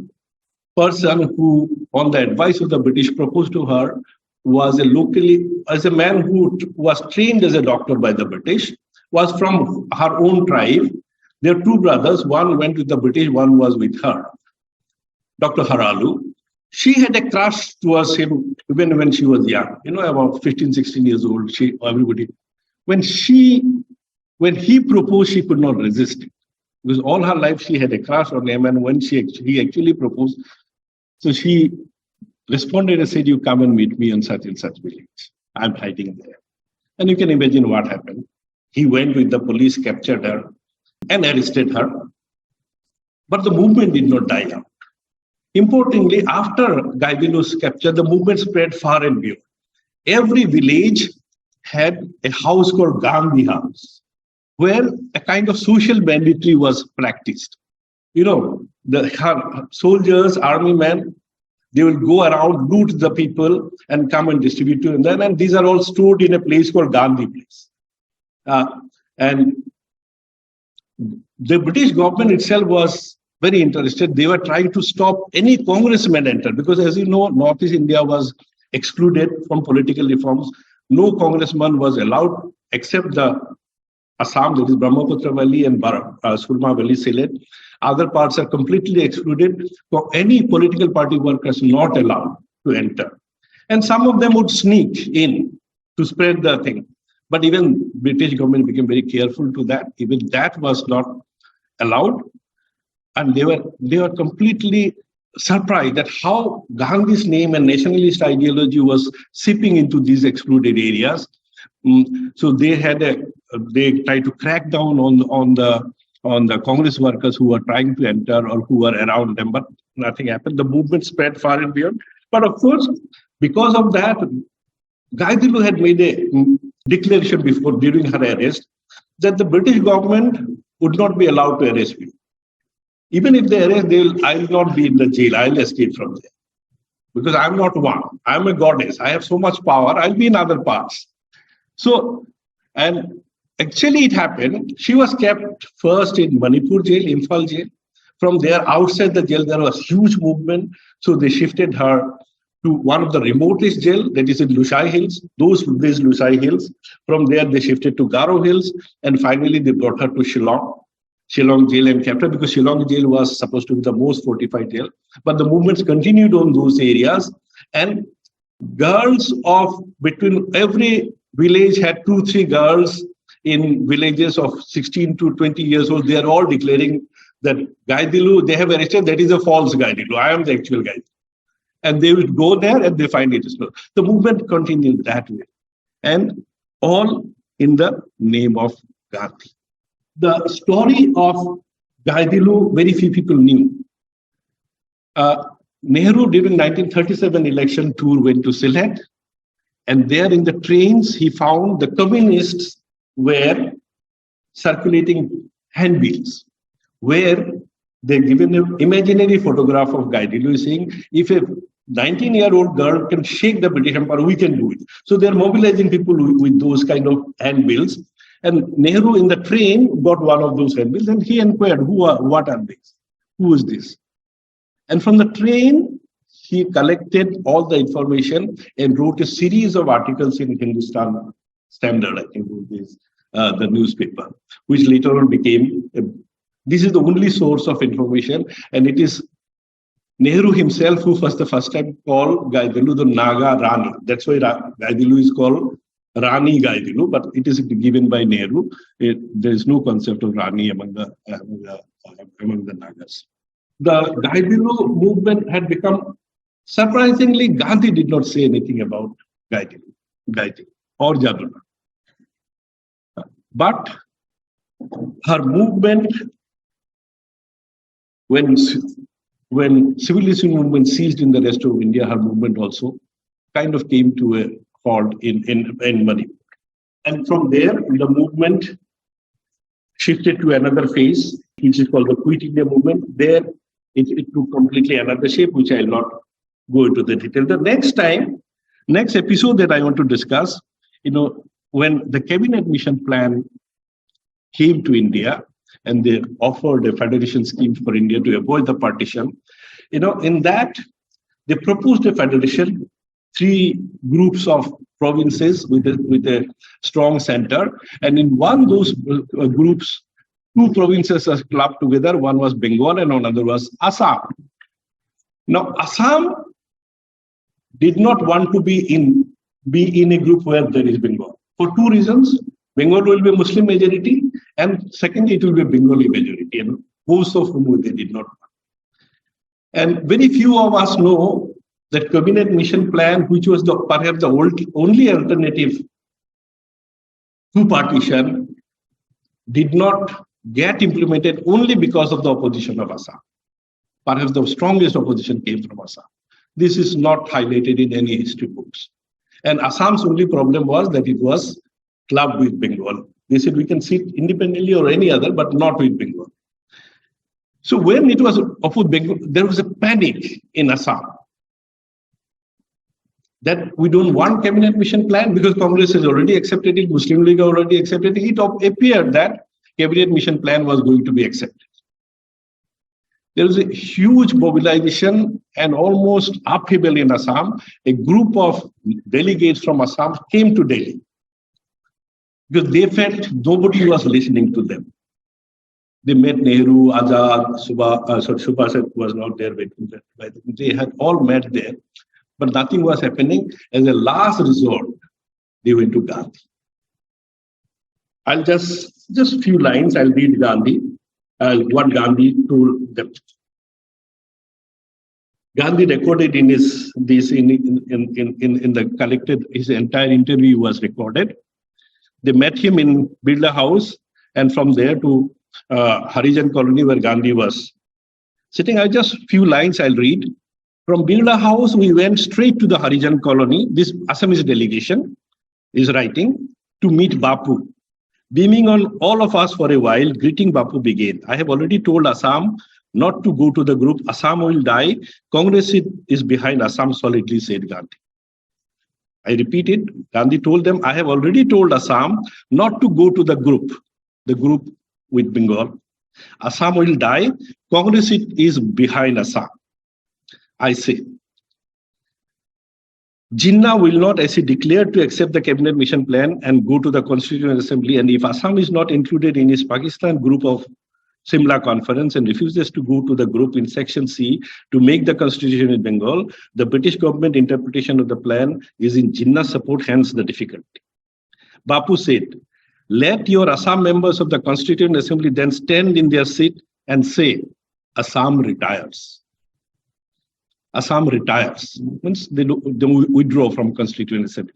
person who, on the advice of the British, proposed to her was a man who was trained as a doctor by the British, was from her own tribe. There are two brothers, one went with the British, one was with her, Dr. Haralu. She had a crush towards him even when she was young, about 15, 16 years old, When he proposed, she could not resist it. Because all her life she had a crush on him, and when he actually proposed, so she responded and said, you come and meet me in such and such village. I'm hiding there. And you can imagine what happened. He went with the police, captured her, and arrested her. But the movement did not die out. Importantly, after Gaidilu's capture, the movement spread far and beyond. Every village had a house called Gandhi House, where a kind of social banditry was practiced. The soldiers, army men, they will go around, loot the people, and come and distribute to them. And these are all stored in a place called Gandhi Place. And the British government itself was very interested. They were trying to stop any congressman enter, because as you know, Northeast India was excluded from political reforms. No congressman was allowed except the Assam, that is Brahmaputra Valley and Surma Valley, Sylhet. Other parts are completely excluded. So any political party workers not allowed to enter. And some of them would sneak in to spread the thing. But even British government became very careful to that. Even that was not allowed. And they were completely surprised at how Gandhi's name and nationalist ideology was seeping into these excluded areas. So they tried to crack down on the Congress workers who were trying to enter or who were around them, but nothing happened. The movement spread far and beyond. But of course, because of that, Gaidilu had made a declaration during her arrest that the British government would not be allowed to arrest me. Even if they arrest, I will not be in the jail. I will escape from there. because I'm not one. I'm a goddess. I have so much power. I'll be in other parts. So, and actually it happened. She was kept first in Manipur jail, Imphal jail. From there, outside the jail, there was huge movement. So they shifted her to one of the remotest jail, that is in Lusai Hills. Those Lusai Hills. From there, they shifted to Garo Hills. And finally, they brought her to Shillong jail and kept her, because Shillong jail was supposed to be the most fortified jail. But the movements continued on those areas. And girls of between every village had 2-3 girls in villages of 16 to 20 years old. They are all declaring that Gaidilu, they have arrested, that is a false Gaidilu. I am the actual Gaidilu. And they would go there and they find it is not. The movement continued that way. And all in the name of Gandhi. The story of Gaidilu, very few people knew. Nehru, during 1937 election tour, went to Sylhet. And there in the trains, he found the communists were circulating handbills, where they given an imaginary photograph of Gaidilu saying, if a 19-year-old girl can shake the British Empire, we can do it. So they're mobilizing people with those kind of handbills. And Nehru in the train got one of those handbills and he inquired, what are these? Who is this? And from the train, he collected all the information and wrote a series of articles in Hindustan Standard, I think it is the newspaper, which later on became, this is the only source of information. And it is Nehru himself who was the first time called Gaidilu the Naga Rani. That's why Gaidilu is called Rani Gaidilu, but it is given by Nehru. There is no concept of Rani among the Nagas. The Gaidilu movement had become, surprisingly, Gandhi did not say anything about Gaidilu or Jaduna. But her movement, when civilization movement ceased in the rest of India, her movement also kind of came to a halt in Manipur. And from there, the movement shifted to another phase, which is called the Quit India movement. There, it took completely another shape, which I'll not go into the detail. The next episode that I want to discuss, when the Cabinet Mission Plan came to India and they offered a federation scheme for India to avoid the partition, in that they proposed a federation, 3 groups of provinces with a strong center. And in one of those groups, 2 provinces are clubbed together. One was Bengal and another was Assam. Now, Assam did not want to be in a group where there is Bengal for 2 reasons. Bengal will be a Muslim majority, and secondly, it will be a Bengali majority, and most of whom they did not want. And very few of us know that Cabinet Mission Plan, which was perhaps the only alternative to partition, did not get implemented only because of the opposition of Assam. Perhaps the strongest opposition came from Assam. This is not highlighted in any history books. And Assam's only problem was that it was clubbed with Bengal. They said we can sit independently or any other, but not with Bengal. So when it was opposed Bengal, there was a panic in Assam that we don't want Cabinet Mission Plan because Congress has already accepted it, Muslim League already accepted it. It appeared that Cabinet Mission Plan was going to be accepted. There was a huge mobilization and almost upheaval in Assam. A group of delegates from Assam came to Delhi because they felt nobody was listening to them. They met Nehru, Azad, Subhash was not there. They had all met there, but nothing was happening. As a last resort, they went to Gandhi. I'll just few lines. I'll read Gandhi. What Gandhi told them. Gandhi recorded in his collected, his entire interview was recorded. They met him in Birla House, and from there to Harijan colony where Gandhi was sitting. Just few lines I'll read. From Birla House, we went straight to the Harijan colony. This Assamese delegation is writing to meet Bapu. Beaming on all of us for a while, greeting Bapu began. I have already told Assam not to go to the group. Assam will die. Congress is behind Assam solidly, said Gandhi. I repeat it. Gandhi told them, I have already told Assam not to go to the group with Bengal. Assam will die. Congress is behind Assam. I say, Jinnah will not, as he declared, to accept the cabinet mission plan and go to the Constituent Assembly. And if Assam is not included in his Pakistan group of Simla conference and refuses to go to the group in Section C to make the constitution in Bengal, the British government interpretation of the plan is in Jinnah's support, hence the difficulty. Bapu said, let your Assam members of the Constituent Assembly then stand in their seat and say, Assam retires. Assam retires, means they withdraw from Constituent Assembly.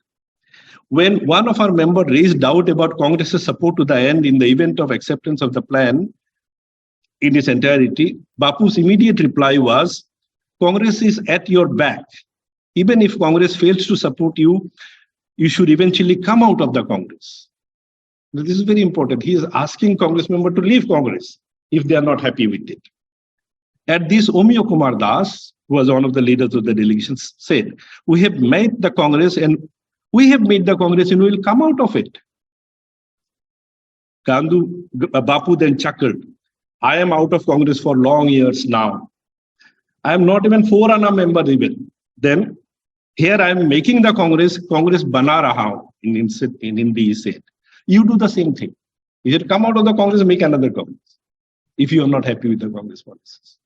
When one of our members raised doubt about Congress's support to the end in the event of acceptance of the plan in its entirety, Bapu's immediate reply was, Congress is at your back. Even if Congress fails to support you, you should eventually come out of the Congress. This is very important. He is asking Congress members to leave Congress if they are not happy with it. At this, Omiyo Kumar Das, who was one of the leaders of the delegation, said, we have made the Congress and we will come out of it. Bapu then chuckled. I am out of Congress for long years now. I am not even 4 Ana member even. Then here I am making the Congress bana raha hu, in Hindi he said. You do the same thing. You should come out of the Congress and make another Congress if you are not happy with the Congress policies.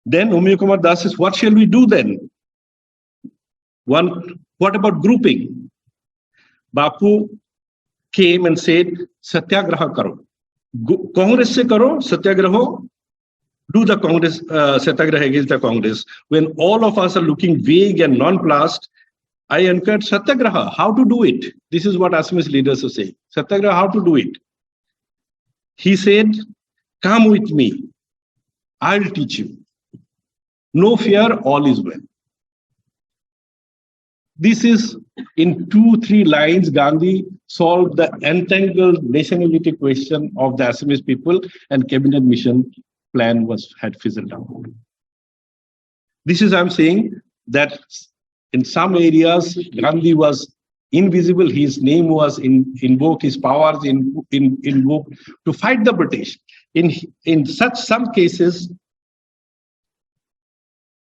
Then Omiyo Kumar Das says, what shall we do then? What about grouping? Bapu came and said, Satyagraha karo. Congress se karo, Satyagraha, do the Congress, Satyagraha against the Congress. When all of us are looking vague and nonplussed, I encouraged Satyagraha, how to do it. This is what Assamese leaders are saying. Satyagraha, how to do it. He said, come with me. I'll teach you. No fear, all is well. This is in 2-3 lines, Gandhi solved the entangled nationality question of the Assamese people, and cabinet mission plan had fizzled out. This is, I'm saying, that in some areas, Gandhi was invisible. His name was invoked, his powers invoked to fight the British. In such some cases,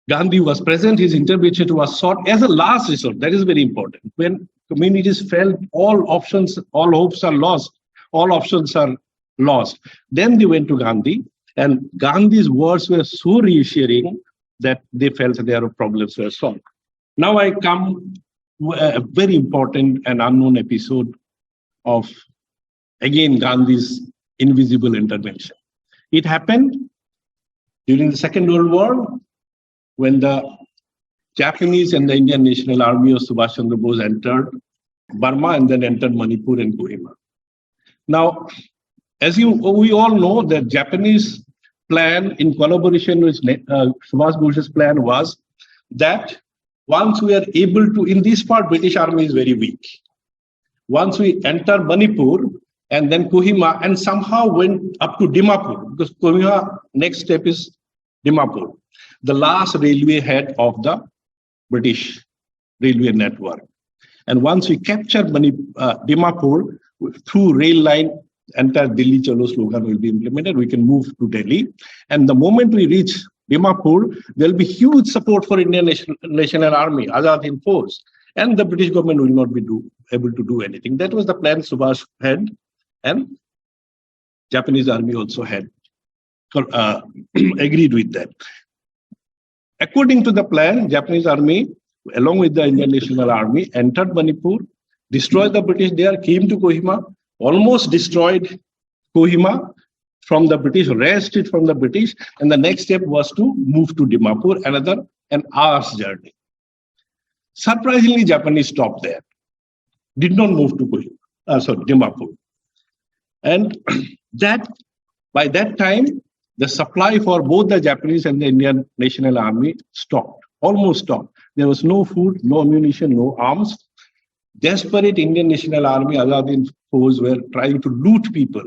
Gandhi was present, his intervention was sought as a last resort. That is very important. When communities felt all hopes are lost, all options are lost, then they went to Gandhi, and Gandhi's words were so reassuring that they felt that their problems were solved. Now I come to a very important and unknown episode of, again, Gandhi's invisible intervention. It happened during the Second World War, when the Japanese and the Indian National Army of Subhash Chandra Bose entered Burma and then entered Manipur and Kohima. Now, as we all know, the Japanese plan in collaboration with Subhash Bose's plan was that once we are able to, in this part, British Army is very weak. Once we enter Manipur and then Kohima and somehow went up to Dimapur, because Kohima next step is Dimapur, the last railway head of the British railway network. And once we capture Dimapur, through rail line, entire Delhi Chalo slogan will be implemented. We can move to Delhi. And the moment we reach Dimapur, there will be huge support for Indian National Army, Azad Hind Force. And the British government will not be able to do anything. That was the plan Subhash had, and Japanese army also had agreed with that. According to the plan, Japanese army, along with the Indian National Army, entered Manipur, destroyed the British there, came to Kohima, almost destroyed Kohima from the British, wrested it from the British, and the next step was to move to Dimapur, an hour's journey. Surprisingly, Japanese stopped there, did not move to Dimapur. And by that time, the supply for both the Japanese and the Indian National Army stopped, almost stopped. There was no food, no ammunition, no arms. Desperate Indian National Army, Azad Hind Force were trying to loot people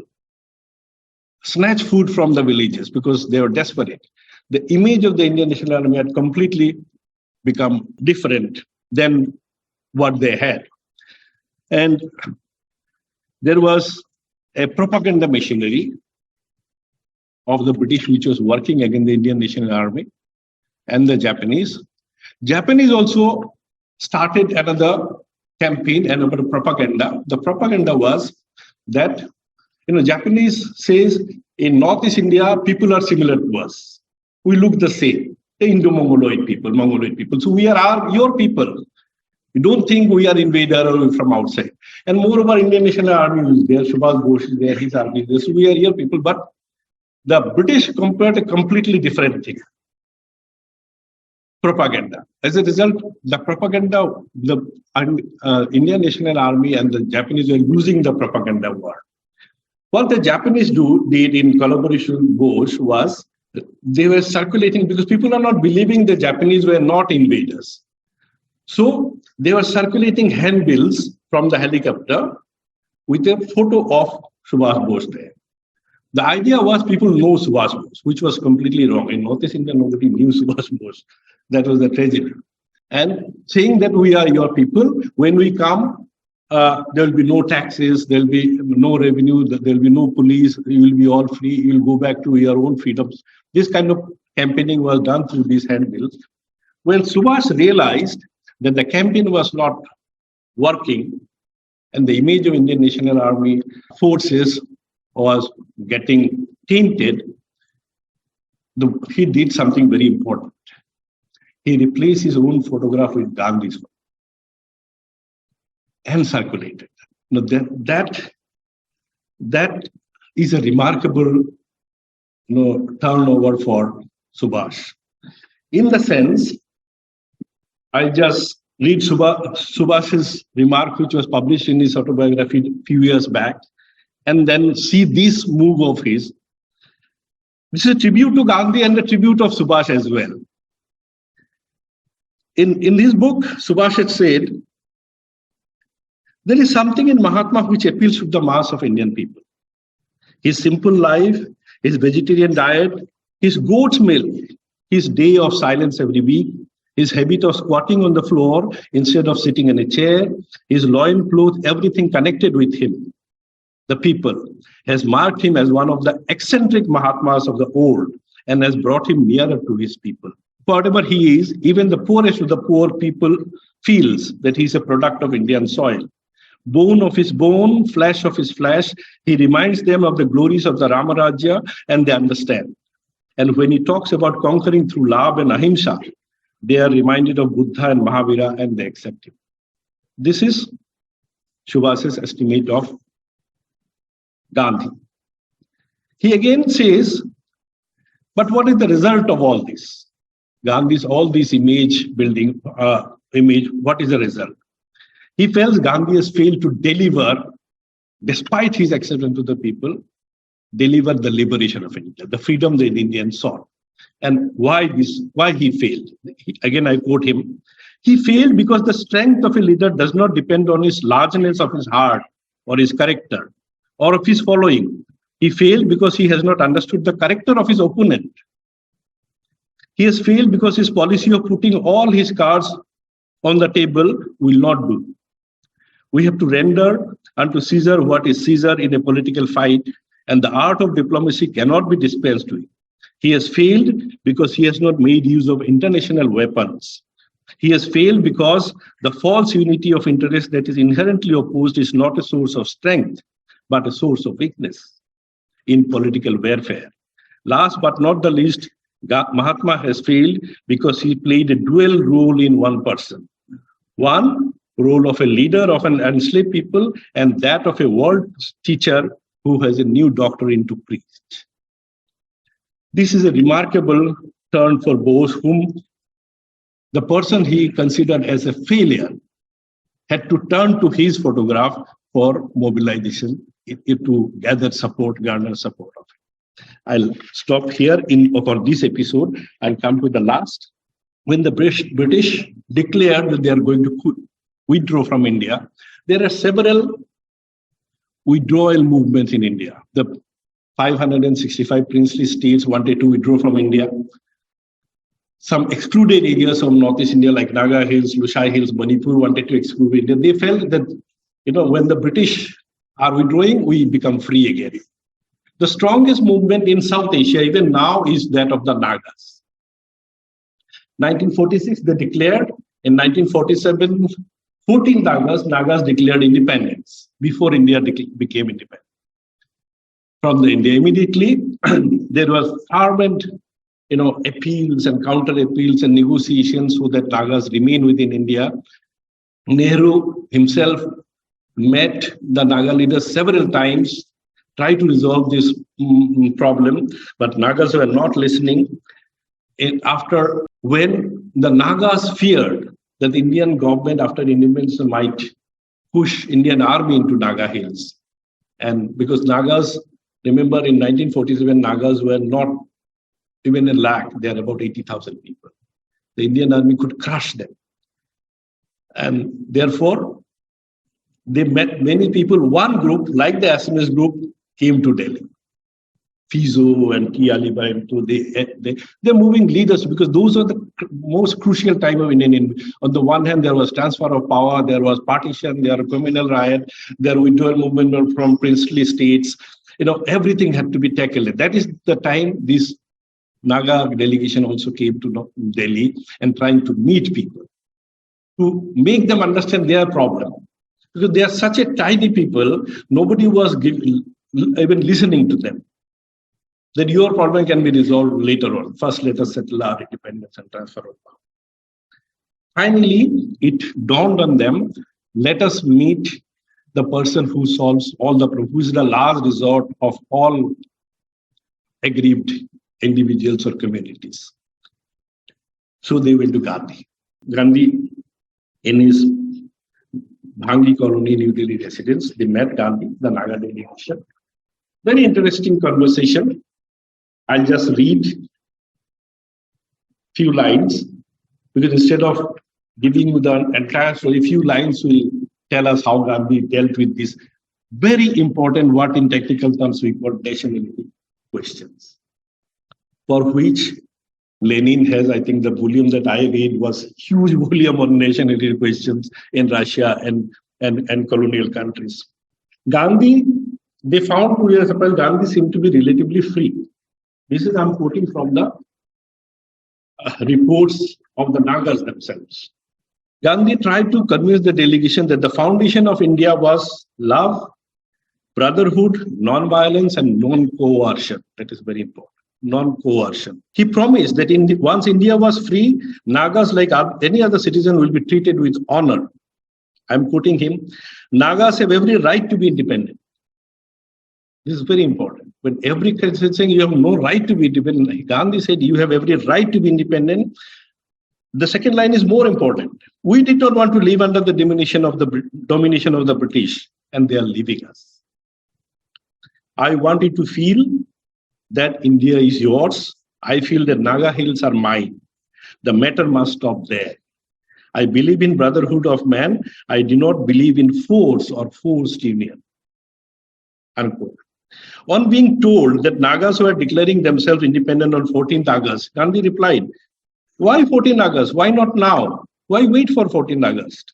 snatch food from the villages because they were desperate. The image of the Indian National Army had completely become different than what they had. And there was a propaganda machinery of the British which was working against the Indian National Army and the Japanese. Japanese also started another campaign, another propaganda. The propaganda was that, Japanese says in Northeast India, people are similar to us. We look the same. The Indo-Mongoloid people, Mongoloid people. So we are your people. We don't think we are invader or from outside. And moreover, Indian National Army is there, Subhash Bose is there, his army is there. So we are your people. But the British compared a completely different thing. Propaganda. As a result, the propaganda, the Indian National Army and the Japanese were using the propaganda war. What the Japanese did in collaboration with Bose was they were circulating because people are not believing the Japanese were not invaders. So they were circulating handbills from the helicopter with a photo of Subhash Bose there. The idea was people know Subhash Bose, which was completely wrong. In Northeast India, nobody knew Subhash Bose. That was the tragedy. And saying that we are your people, when we come, there will be no taxes, there will be no revenue, there will be no police, you will be all free, you will go back to your own freedoms. This kind of campaigning was done through these handbills. When Subhash realized that the campaign was not working and the image of Indian National Army forces was getting tainted, he did something very important. He replaced his own photograph with Gandhi's photo and circulated. Now that is a remarkable turnover for Subhash. In the sense, I just read Subhash's remark, which was published in his autobiography a few years back, and then see this move of his. This is a tribute to Gandhi and a tribute of Subhash as well. In his book, Subhash had said, there is something in Mahatma which appeals to the mass of Indian people. His simple life, his vegetarian diet, his goat's milk, his day of silence every week, his habit of squatting on the floor instead of sitting in a chair, his loincloth, everything connected with him, the people, has marked him as one of the eccentric Mahatmas of the old and has brought him nearer to his people. Whatever he is, even the poorest of the poor people feels that he is a product of Indian soil. Bone of his bone, flesh of his flesh, he reminds them of the glories of the Ramarajya and they understand. And when he talks about conquering through love and ahimsa, they are reminded of Buddha and Mahavira and they accept him. This is Subhash's estimate of Gandhi. He again says, but what is the result of all this? Gandhi's all this image building, what is the result? He feels Gandhi has failed to deliver, despite his acceptance to the people, deliver the liberation of India, the freedom that the Indians sought. And why he failed? Again, I quote him. He failed because the strength of a leader does not depend on his largeness of his heart or his character or of his following. He failed because he has not understood the character of his opponent. He has failed because his policy of putting all his cards on the table will not do. We have to render unto Caesar what is Caesar in a political fight, and the art of diplomacy cannot be dispensed with. He has failed because he has not made use of international weapons. He has failed because the false unity of interest that is inherently opposed is not a source of strength, but a source of weakness in political warfare. Last but not the least, Mahatma has failed because he played a dual role in one person. One, role of a leader of an enslaved people, and that of a world teacher who has a new doctrine to preach. This is a remarkable turn for Bose, whom the person he considered as a failure had to turn to his photograph for mobilization to gather support, garner support of it. I'll stop here for this episode. I'll come to the last. When the British declared that they are going to withdraw from India, there are several withdrawal movements in India. The 565 princely states wanted to withdraw from India. Some excluded areas of Northeast India like Naga Hills, Lushai Hills, Manipur wanted to exclude India. They felt that, when the British are withdrawing, we become free again. The strongest movement in South Asia, even now, is that of the Nagas. 1946, they declared. In 1947, 14 Nagas declared independence before India became independent from the India. Immediately, there was fervent, appeals and counter appeals and negotiations so that Nagas remain within India. Nehru himself met the Naga leaders several times, tried to resolve this problem, but Nagas were not listening. When the Nagas feared that the Indian government after independence might push Indian army into Naga Hills, and because Nagas, remember in 1947, Nagas were not even a lakh, they are about 80,000 people. The Indian army could crush them. And therefore, they met many people. One group, like the Assamese group, came to Delhi. Fizo and Ki Alibai, they're moving leaders because those are the most crucial time of Indian. On the one hand, there was transfer of power, there was partition, there was communal riot, there was withdrawal movement from princely states. Everything had to be tackled. That is the time this Naga delegation also came to Delhi and trying to meet people to make them understand their problem. Because they are such a tiny people, nobody was even listening to them. That your problem can be resolved later on. First, let us settle our independence and transfer of power. Finally, it dawned on them, let us meet the person who solves all the problems, who is the last resort of all aggrieved individuals or communities. So they went to Gandhi. Gandhi, in his Bhangi colony, New Delhi residence, they met Gandhi, the Naga delegation. Very interesting conversation. I'll just read few lines, because instead of giving you the entire story, few lines will tell us how Gandhi dealt with this very important, what in technical terms we call nationality questions, for which Lenin has, I think the volume that I read was huge volume on nationality questions in Russia and colonial countries. Gandhi, they found 2 years ago, Gandhi seemed to be relatively free. This is, I'm quoting from the reports of the Nagas themselves. Gandhi tried to convince the delegation that the foundation of India was love, brotherhood, non-violence, and non-coercion. That is very important. Non-coercion. He promised that once India was free, Nagas, like any other citizen, will be treated with honor. I'm quoting him. Nagas have every right to be independent. This is very important. When every citizen is saying you have no right to be independent, Gandhi said you have every right to be independent. The second line is more important. We did not want to live under the domination of the British, and they are leaving us. I wanted to feel that India is yours. I feel that Naga Hills are mine. The matter must stop there. I believe in brotherhood of man. I do not believe in force or forced union. Unquote. On being told that Nagas were declaring themselves independent on 14th August, Gandhi replied, why 14th August? Why not now? Why wait for 14th August?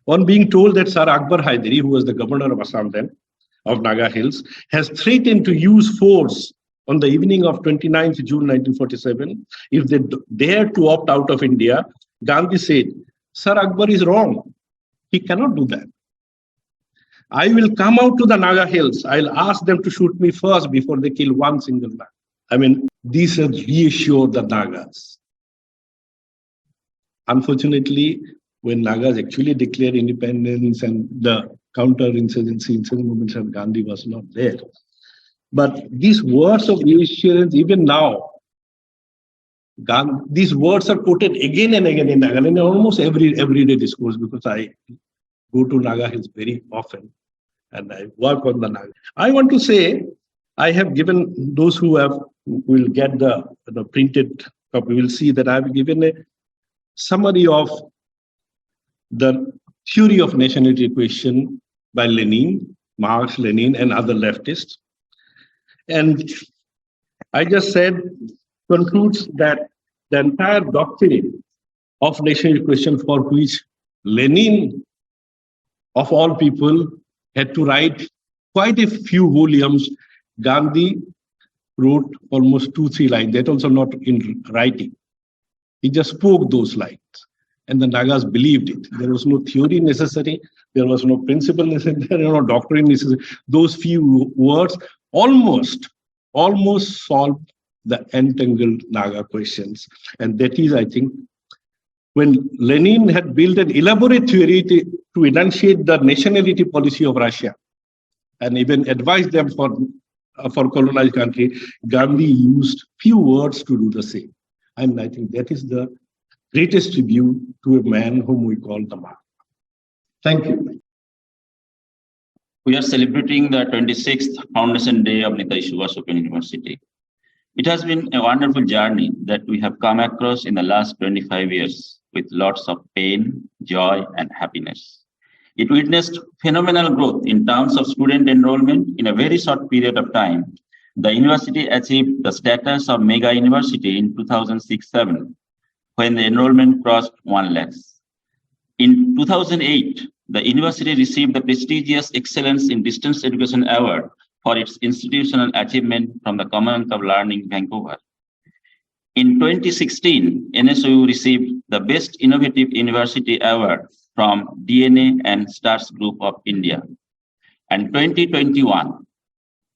On being told that Sir Akbar Haidari, who was the governor of Assam then, of Naga Hills, has threatened to use force on the evening of 29th June 1947, if they dare to opt out of India, Gandhi said, Sir Akbar is wrong. He cannot do that. I will come out to the Naga Hills. I'll ask them to shoot me first before they kill one single man. I mean, these have reassured the Nagas. Unfortunately, when Nagas actually declared independence and the counter-insurgency movements of Gandhi was not there. But these words of reassurance, even now, these words are quoted again and again in Naga, in almost everyday discourse, because I go to Naga Hills very often and I work on the Naga. I want to say, I have given those who will get the printed copy, will see that I have given a summary of the theory of nationality question by Lenin, Marx, Lenin, and other leftists. And I just said, concludes that the entire doctrine of national question, for which Lenin, of all people, had to write quite a few volumes, Gandhi wrote almost 2-3 lines, that also not in writing. He just spoke those lines, and the Nagas believed it. There was no theory necessary, there was no principle necessary, there was no doctrine necessary. Those few words almost solved the entangled Naga questions. And that is, I think, when Lenin had built an elaborate theory to enunciate the nationality policy of Russia and even advised them for colonized country, Gandhi used few words to do the same. And I think that is the greatest tribute to a man whom we call the Mahatma. Thank you. We are celebrating the 26th Foundation Day of Netaji Subhash Open University. It has been a wonderful journey that we have come across in the last 25 years with lots of pain, joy, and happiness. It witnessed phenomenal growth in terms of student enrollment in a very short period of time. The university achieved the status of mega university in 2006-07, when the enrollment crossed 1 lakh. In 2008, the university received the prestigious Excellence in Distance Education Award for its institutional achievement from the Commonwealth of Learning, Vancouver. In 2016, NSOU received the Best Innovative University Award from DNA and Stars Group of India. And 2021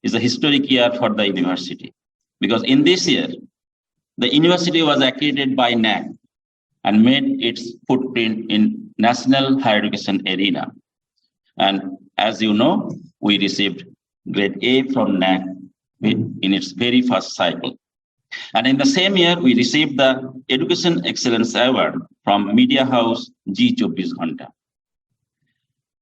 is a historic year for the university, because in this year, the university was accredited by NAC and made its footprint in national higher education arena. And as you know, we received grade A from NAC in its very first cycle. And in the same year, we received the Education Excellence Award from Media House G24 Ghanta.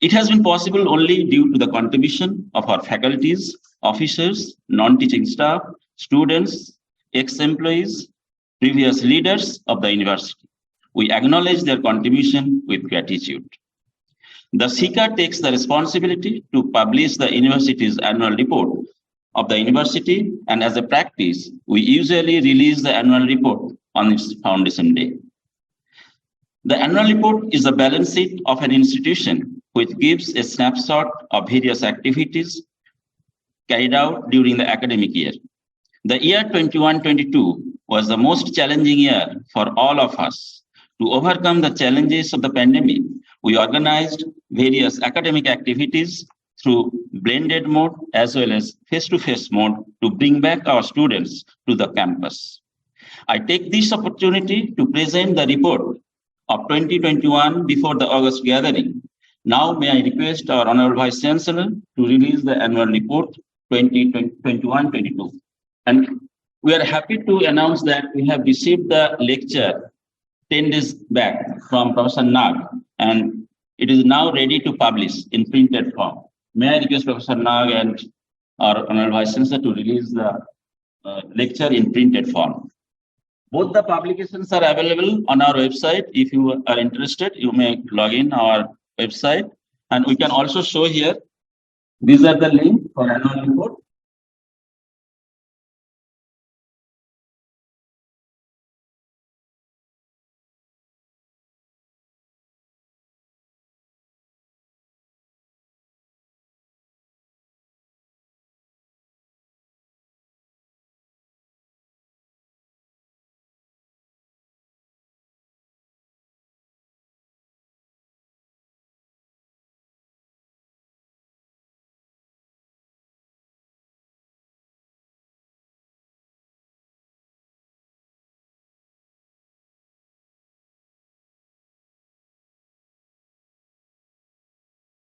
It has been possible only due to the contribution of our faculties, officers, non-teaching staff, students, ex-employees, previous leaders of the university. We acknowledge their contribution with gratitude. The SICA takes the responsibility to publish the university's annual report of the university, and as a practice, we usually release the annual report on its foundation day. The annual report is a balance sheet of an institution which gives a snapshot of various activities carried out during the academic year. The year 21-22 was the most challenging year for all of us. To overcome the challenges of the pandemic, we organized various academic activities through blended mode as well as face-to-face mode to bring back our students to the campus. I take this opportunity to present the report of 2021 before the August gathering. Now may I request our Honorable Vice Chancellor to release the annual report 2021-22. And we are happy to announce that we have received the lecture 10 days back from Professor Nag, and it is now ready to publish in printed form. May I request Professor Nag and our Honorable Vice Chancellor to release the lecture in printed form. Both the publications are available on our website. If you are interested, you may log in our website, and we can also show here. These are the links for annual report.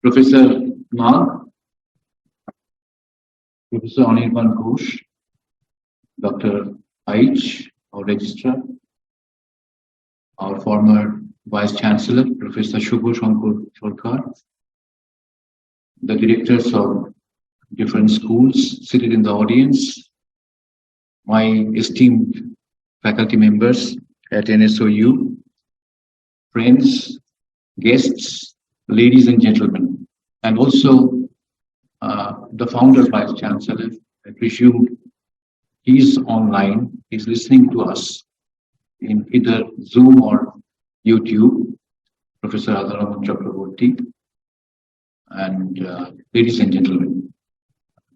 Professor Nag, Professor Anirban Ghosh, Dr. Aich, our registrar, our former Vice Chancellor, Professor Shubho Shankar Sarkar, the directors of different schools seated in the audience, my esteemed faculty members at NSOU, friends, guests, ladies and gentlemen, and also the founder Vice Chancellor, I presume he's online, he's listening to us in either Zoom or YouTube, Professor Radharaman Chakraborty. And ladies and gentlemen,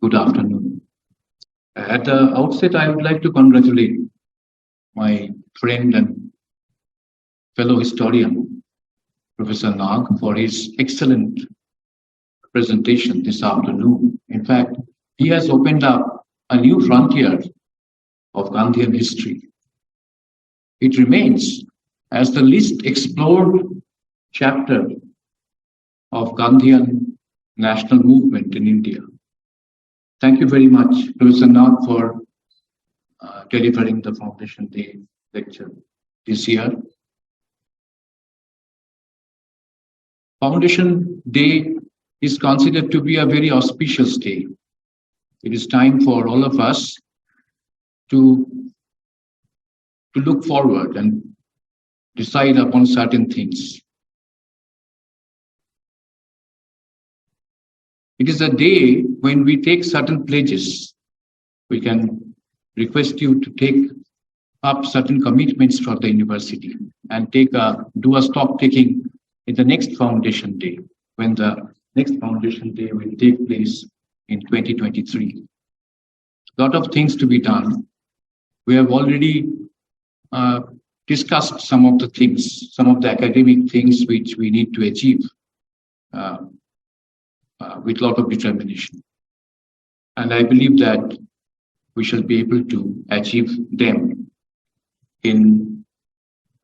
good afternoon. At the outset, I would like to congratulate my friend and fellow historian, Professor Nag, for his excellent presentation this afternoon. In fact, he has opened up a new frontier of Gandhian history. It remains as the least explored chapter of Gandhian national movement in India. Thank you very much, Professor Nag, for delivering the Foundation Day lecture this year. Foundation Day is considered to be a very auspicious day. It is time for all of us to look forward and decide upon certain things. It is a day when we take certain pledges. We can request you to take up certain commitments for the university and do a stock taking in the next Foundation Day, when the next Foundation Day will take place in 2023. A lot of things to be done. We have already discussed some of the things, some of the academic things which we need to achieve with a lot of determination. And I believe that we shall be able to achieve them in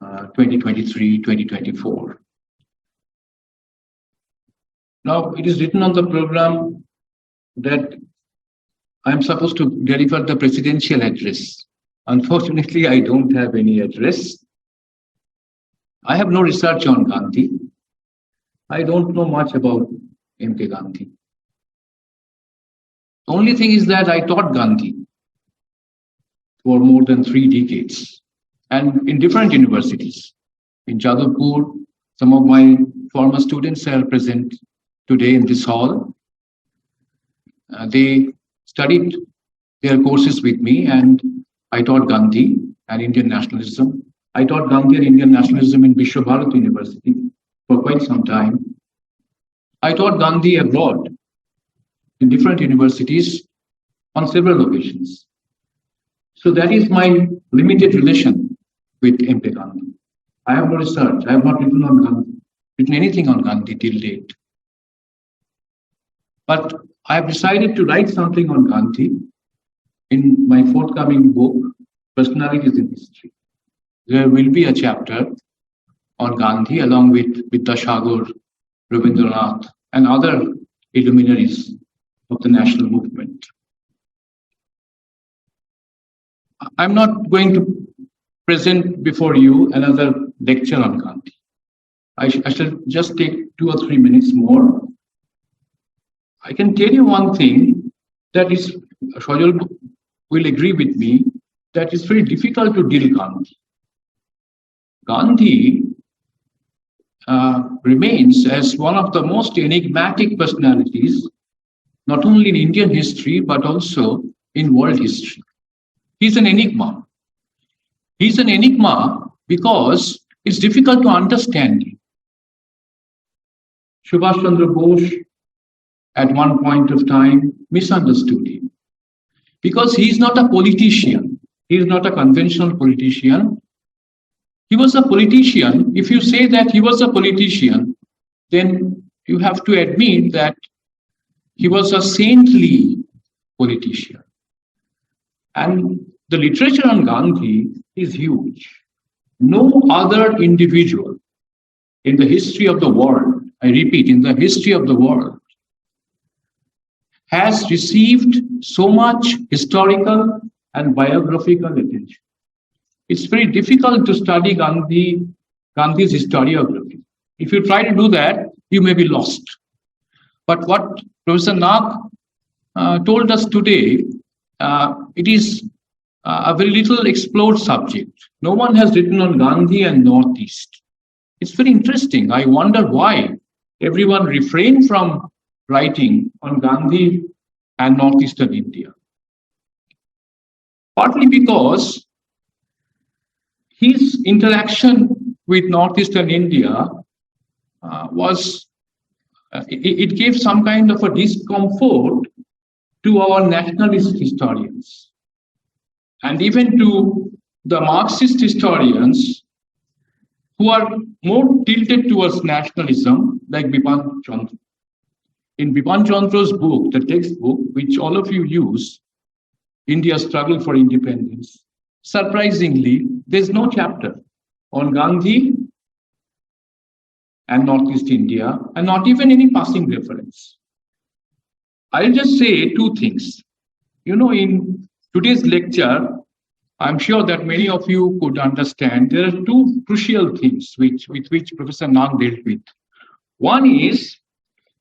2023, 2024. Now, it is written on the program that I am supposed to deliver the presidential address. Unfortunately, I don't have any address. I have no research on Gandhi. I don't know much about M.K. Gandhi. The only thing is that I taught Gandhi for more than 3 decades and in different universities. In Jadavpur, some of my former students are present today in this hall. They studied their courses with me, and I taught Gandhi and Indian nationalism. I taught Gandhi and Indian nationalism in Vishwabharat University for quite some time. I taught Gandhi abroad in different universities on several occasions. So that is my limited relation with M.K. Gandhi. I have no research. I have not written anything on Gandhi till date. But I have decided to write something on Gandhi in my forthcoming book, Personalities in History. There will be a chapter on Gandhi along with Vidyasagar, Rabindranath, and other illuminaries of the national movement. I'm not going to present before you another lecture on Gandhi. I shall just take 2 or 3 minutes more. I can tell you one thing that is, Sajal will agree with me, that it's very difficult to deal Gandhi. Gandhi remains as one of the most enigmatic personalities, not only in Indian history, but also in world history. He's an enigma. He's an enigma because it's difficult to understand him. Subhash Chandra Bose at one point of time misunderstood him because he's not a politician. He's not a conventional politician. He was a politician. If you say that he was a politician, then you have to admit that he was a saintly politician. And the literature on Gandhi is huge. No other individual in the history of the world, I repeat, in the history of the world, has received so much historical and biographical attention. It's very difficult to study Gandhi's historiography. If you try to do that, you may be lost. But what Professor Nag told us today, it is a very little explored subject. No one has written on Gandhi and Northeast. It's very interesting. I wonder why everyone refrained from writing on Gandhi and Northeastern India. partly because his interaction with northeastern India it gave some kind of a discomfort to our nationalist historians and even to the Marxist historians who are more tilted towards nationalism, like Bipan Chandra. In Bipan Chandra's book, the textbook, which all of you use, India's Struggle for Independence, surprisingly, there's no chapter on Gandhi and Northeast India, and not even any passing reference. I'll just say two things. In today's lecture, I'm sure that many of you could understand there are two crucial things with which Professor Nag dealt with. One is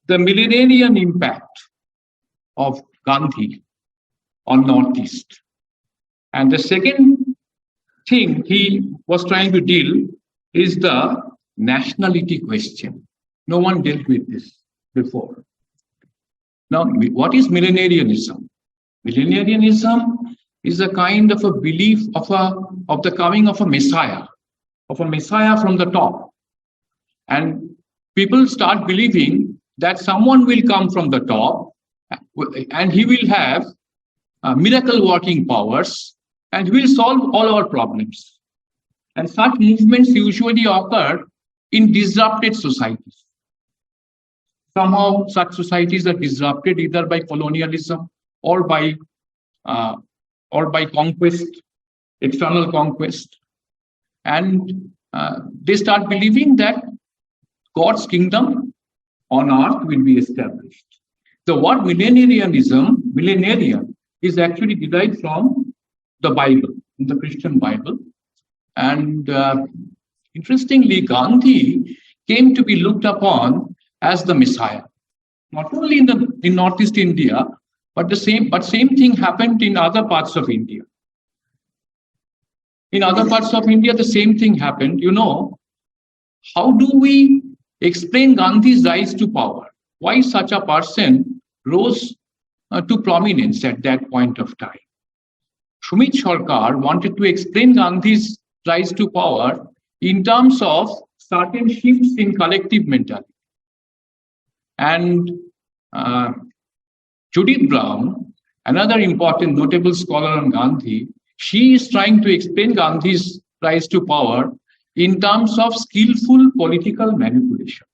the millenarian impact of Gandhi on Northeast. And the second thing he was trying to deal is the nationality question. No one dealt with this before. Now, what is millenarianism? Millenarianism is a kind of a belief of the coming of a messiah from the top. And people start believing that someone will come from the top and he will have miracle working powers and will solve all our problems. And such movements usually occur in disrupted societies. Somehow such societies are disrupted either by colonialism or by conquest, external conquest. And they start believing that God's kingdom on earth will be established. The word millenarian, is actually derived from the Bible, the Christian Bible. And interestingly, Gandhi came to be looked upon as the Messiah, not only in Northeast India, but same thing happened in other parts of India. In other parts of India, the same thing happened. How do we explain Gandhi's rise to power? Why such a person rose to prominence at that point of time? Sumit Sarkar wanted to explain Gandhi's rise to power in terms of certain shifts in collective mentality. And Judith Brown, another important notable scholar on Gandhi, she is trying to explain Gandhi's rise to power in terms of skillful political manipulation.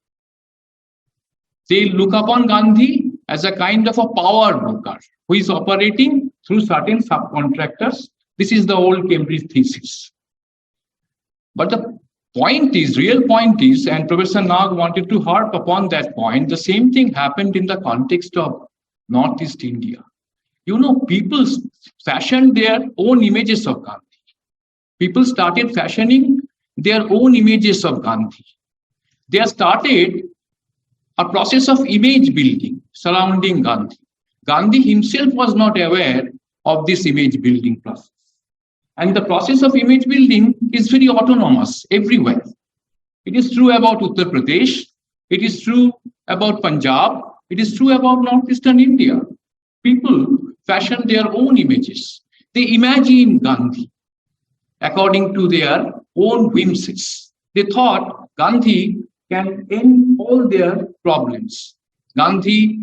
They look upon Gandhi as a kind of a power broker who is operating through certain subcontractors. This is the old Cambridge thesis. But the real point is, and Professor Nag wanted to harp upon that point, the same thing happened in the context of Northeast India. People fashioned their own images of Gandhi. People started fashioning their own images of Gandhi. They started a process of image building surrounding Gandhi. Gandhi himself was not aware of this image building process. And the process of image building is very autonomous everywhere. It is true about Uttar Pradesh. It is true about Punjab. It is true about Northeastern India. People fashion their own images. They imagine Gandhi according to their own whimsies. They thought Gandhi can end all their problems. Gandhi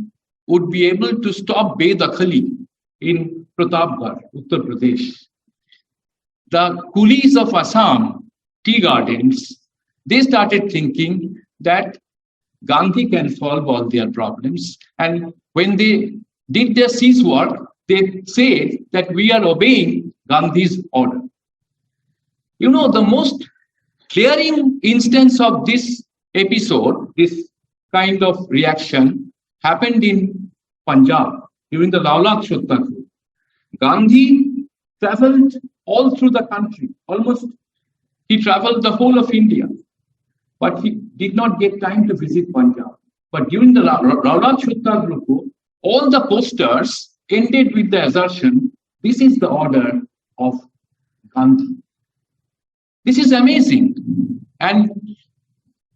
would be able to stop Bedakhali in Pratapgarh, Uttar Pradesh. The coolies of Assam, tea gardens, they started thinking that Gandhi can solve all their problems. And when they did their siege work, they said that we are obeying Gandhi's order. The most glaring instance of this episode, this kind of reaction, happened in Punjab during the Rowlatt Satyagriha. Gandhi traveled all through the country. He traveled the whole of India, but he did not get time to visit Punjab. But during the Rowlatt Satyagriha, all the posters ended with the assertion, this is the order of Gandhi. This is amazing. And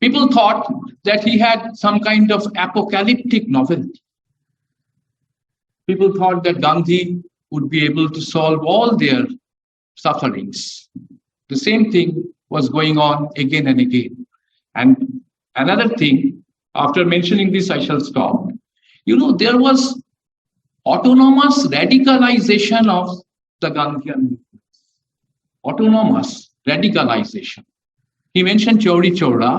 people thought that he had some kind of apocalyptic novelty. People thought that Gandhi would be able to solve all their sufferings. The same thing was going on again and again. And another thing, after mentioning this, I shall stop. You know, there was autonomous radicalization of the Gandhian movement. Autonomous radicalization. He mentioned Chauri Chaura.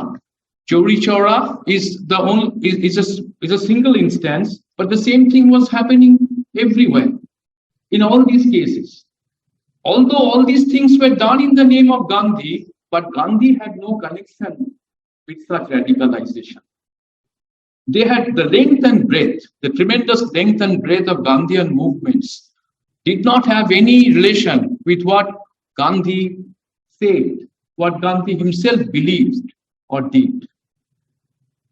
Chauri Chaura is a single instance, but the same thing was happening everywhere in all these cases. Although all these things were done in the name of Gandhi, but Gandhi had no connection with such radicalization. They had the length and breadth, the tremendous length and breadth of Gandhian movements did not have any relation with what Gandhi said, what Gandhi himself believed or did.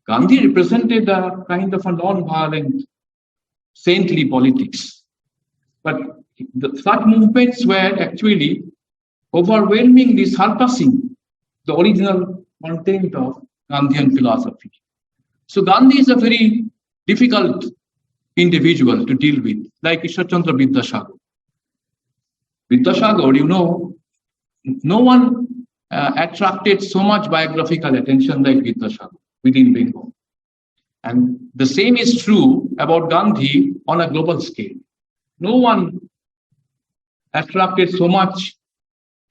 Gandhi represented a kind of a non-violent, saintly politics. But such movements were actually overwhelmingly surpassing the original content of Gandhian philosophy. So Gandhi is a very difficult individual to deal with, like Ishwar Chandra Vidyasagar. Vidyasagar, you know, no one attracted so much biographical attention like Vidyasagar within Bengal. And the same is true about Gandhi on a global scale. No one attracted so much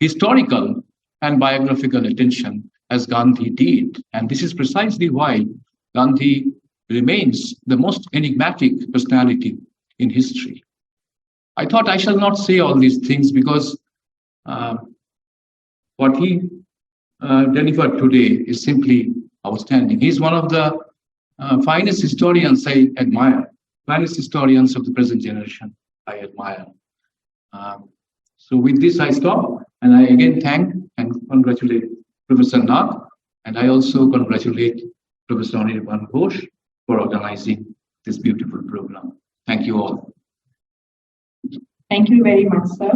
historical and biographical attention as Gandhi did. And this is precisely why Gandhi remains the most enigmatic personality in history. I thought I shall not say all these things because what he delivered today is simply outstanding. He's one of the finest historians I admire, finest historians of the present generation I admire. So with this, I stop, and I again thank and congratulate Professor Nag, and I also congratulate Professor Anirban Ghosh for organizing this beautiful program. Thank you all. Thank you very much, sir.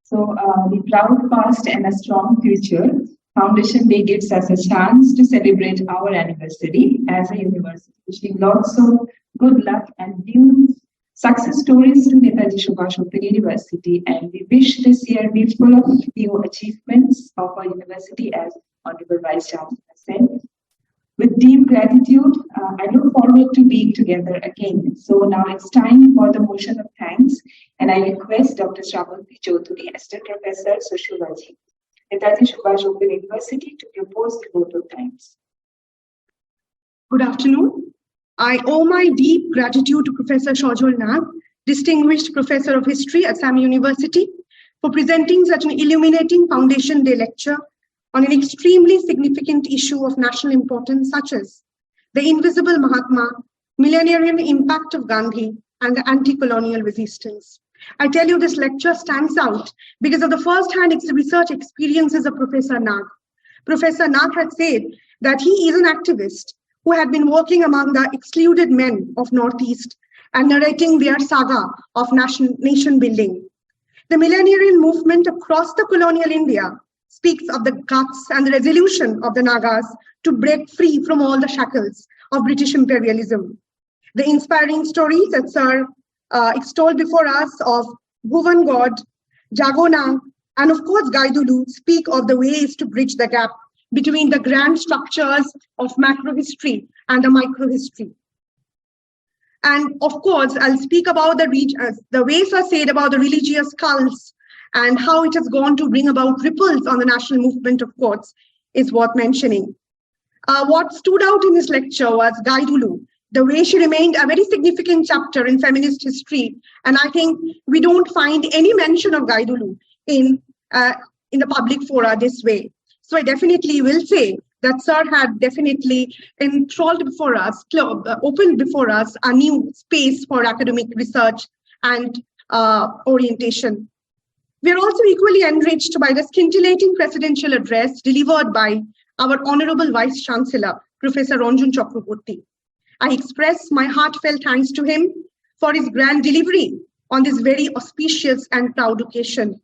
So, the proud past and a strong future, Foundation Day gives us a chance to celebrate our anniversary as a university. Wishing lots of good luck and new success stories to Netaji Subhash Open University, and we wish this year be full of new achievements of our university, as Honorable Vice Chancellor said. With deep gratitude, I look forward to being together again. So now it's time for the motion of thanks, and I request Dr. Shravanti Chaudhary, Assistant Professor, Sociology, Netaji Subhash Open University, to propose the vote of thanks. Good afternoon. I owe my deep gratitude to Professor Sojol Nag, Distinguished Professor of History at SAM University, for presenting such an illuminating Foundation Day lecture on an extremely significant issue of national importance, such as the invisible Mahatma, millenarian impact of Gandhi, and the anti-colonial resistance. I tell you, this lecture stands out because of the first-hand research experiences of Professor Nag. Professor Nag had said that he is an activist who had been working among the excluded men of Northeast and narrating their saga of nation building. The millenarian movement across the colonial India speaks of the guts and the resolution of the Nagas to break free from all the shackles of British imperialism. The inspiring stories that Sir extolled before us of Bhuvan God, Jagona, and of course Gaidulu speak of the ways to bridge the gap between the grand structures of macro history and the micro history. And of course, I'll speak about the ways are said about the religious cults and how it has gone to bring about ripples on the national movement, of course, is worth mentioning. What stood out in this lecture was Gaidulu, the way she remained a very significant chapter in feminist history. And I think we don't find any mention of Gaidulu in the public fora this way. So I definitely will say that Sir had definitely enthralled before us, opened before us a new space for academic research and orientation. We are also equally enriched by the scintillating presidential address delivered by our Honorable Vice Chancellor, Professor Ranjan Chakraborty. I express my heartfelt thanks to him for his grand delivery on this very auspicious and proud occasion.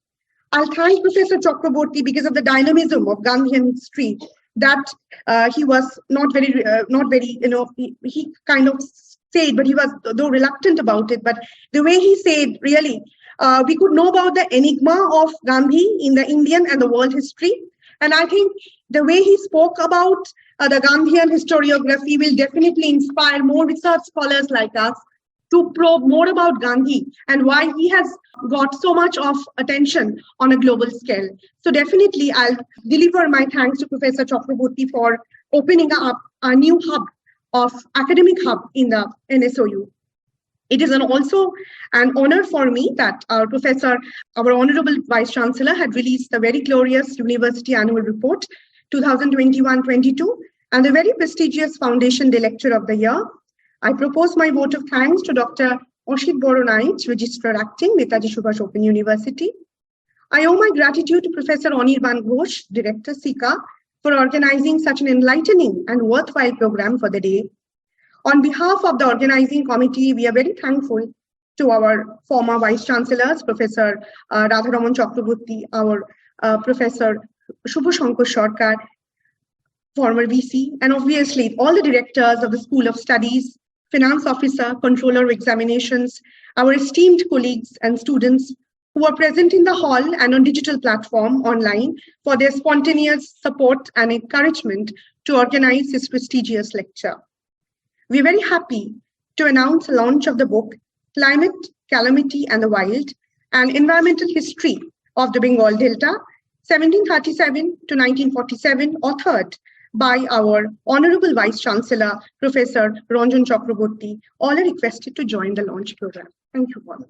I'll thank Professor Chakraborty because of the dynamism of Gandhian history, that he was not very, he kind of say it, but he was though reluctant about it. But the way he said, really, we could know about the enigma of Gandhi in the Indian and the world history. And I think the way he spoke about the Gandhian historiography will definitely inspire more research scholars like us to probe more about Gandhi and why he has got so much of attention on a global scale. So definitely I'll deliver my thanks to Professor Chakraborty for opening up a new hub of academic hub in the NSOU. It is also an honor for me that our Honorable Vice Chancellor had released the very glorious University Annual Report 2021-22 and the very prestigious Foundation Day Lecture of the Year. I propose my vote of thanks to Dr. Oshit Boronait, Registrar Acting, Netaji Subhash Open University. I owe my gratitude to Professor Anirban Ghosh, Director, SICA, for organizing such an enlightening and worthwhile program for the day. On behalf of the organizing committee, we are very thankful to our former Vice Chancellors, Professor Radharaman Chakraborty, our Professor Shubho Shankar Sarkar, former VC, and obviously all the directors of the School of Studies, Finance Officer, Controller of Examinations, our esteemed colleagues and students who are present in the hall and on digital platform online for their spontaneous support and encouragement to organize this prestigious lecture. We're very happy to announce the launch of the book, Climate, Calamity and the Wild, an environmental history of the Bengal Delta, 1737 to 1947, authored by our Honorable Vice Chancellor, Professor Ranjan Chakraborty. All are requested to join the launch program. Thank you all.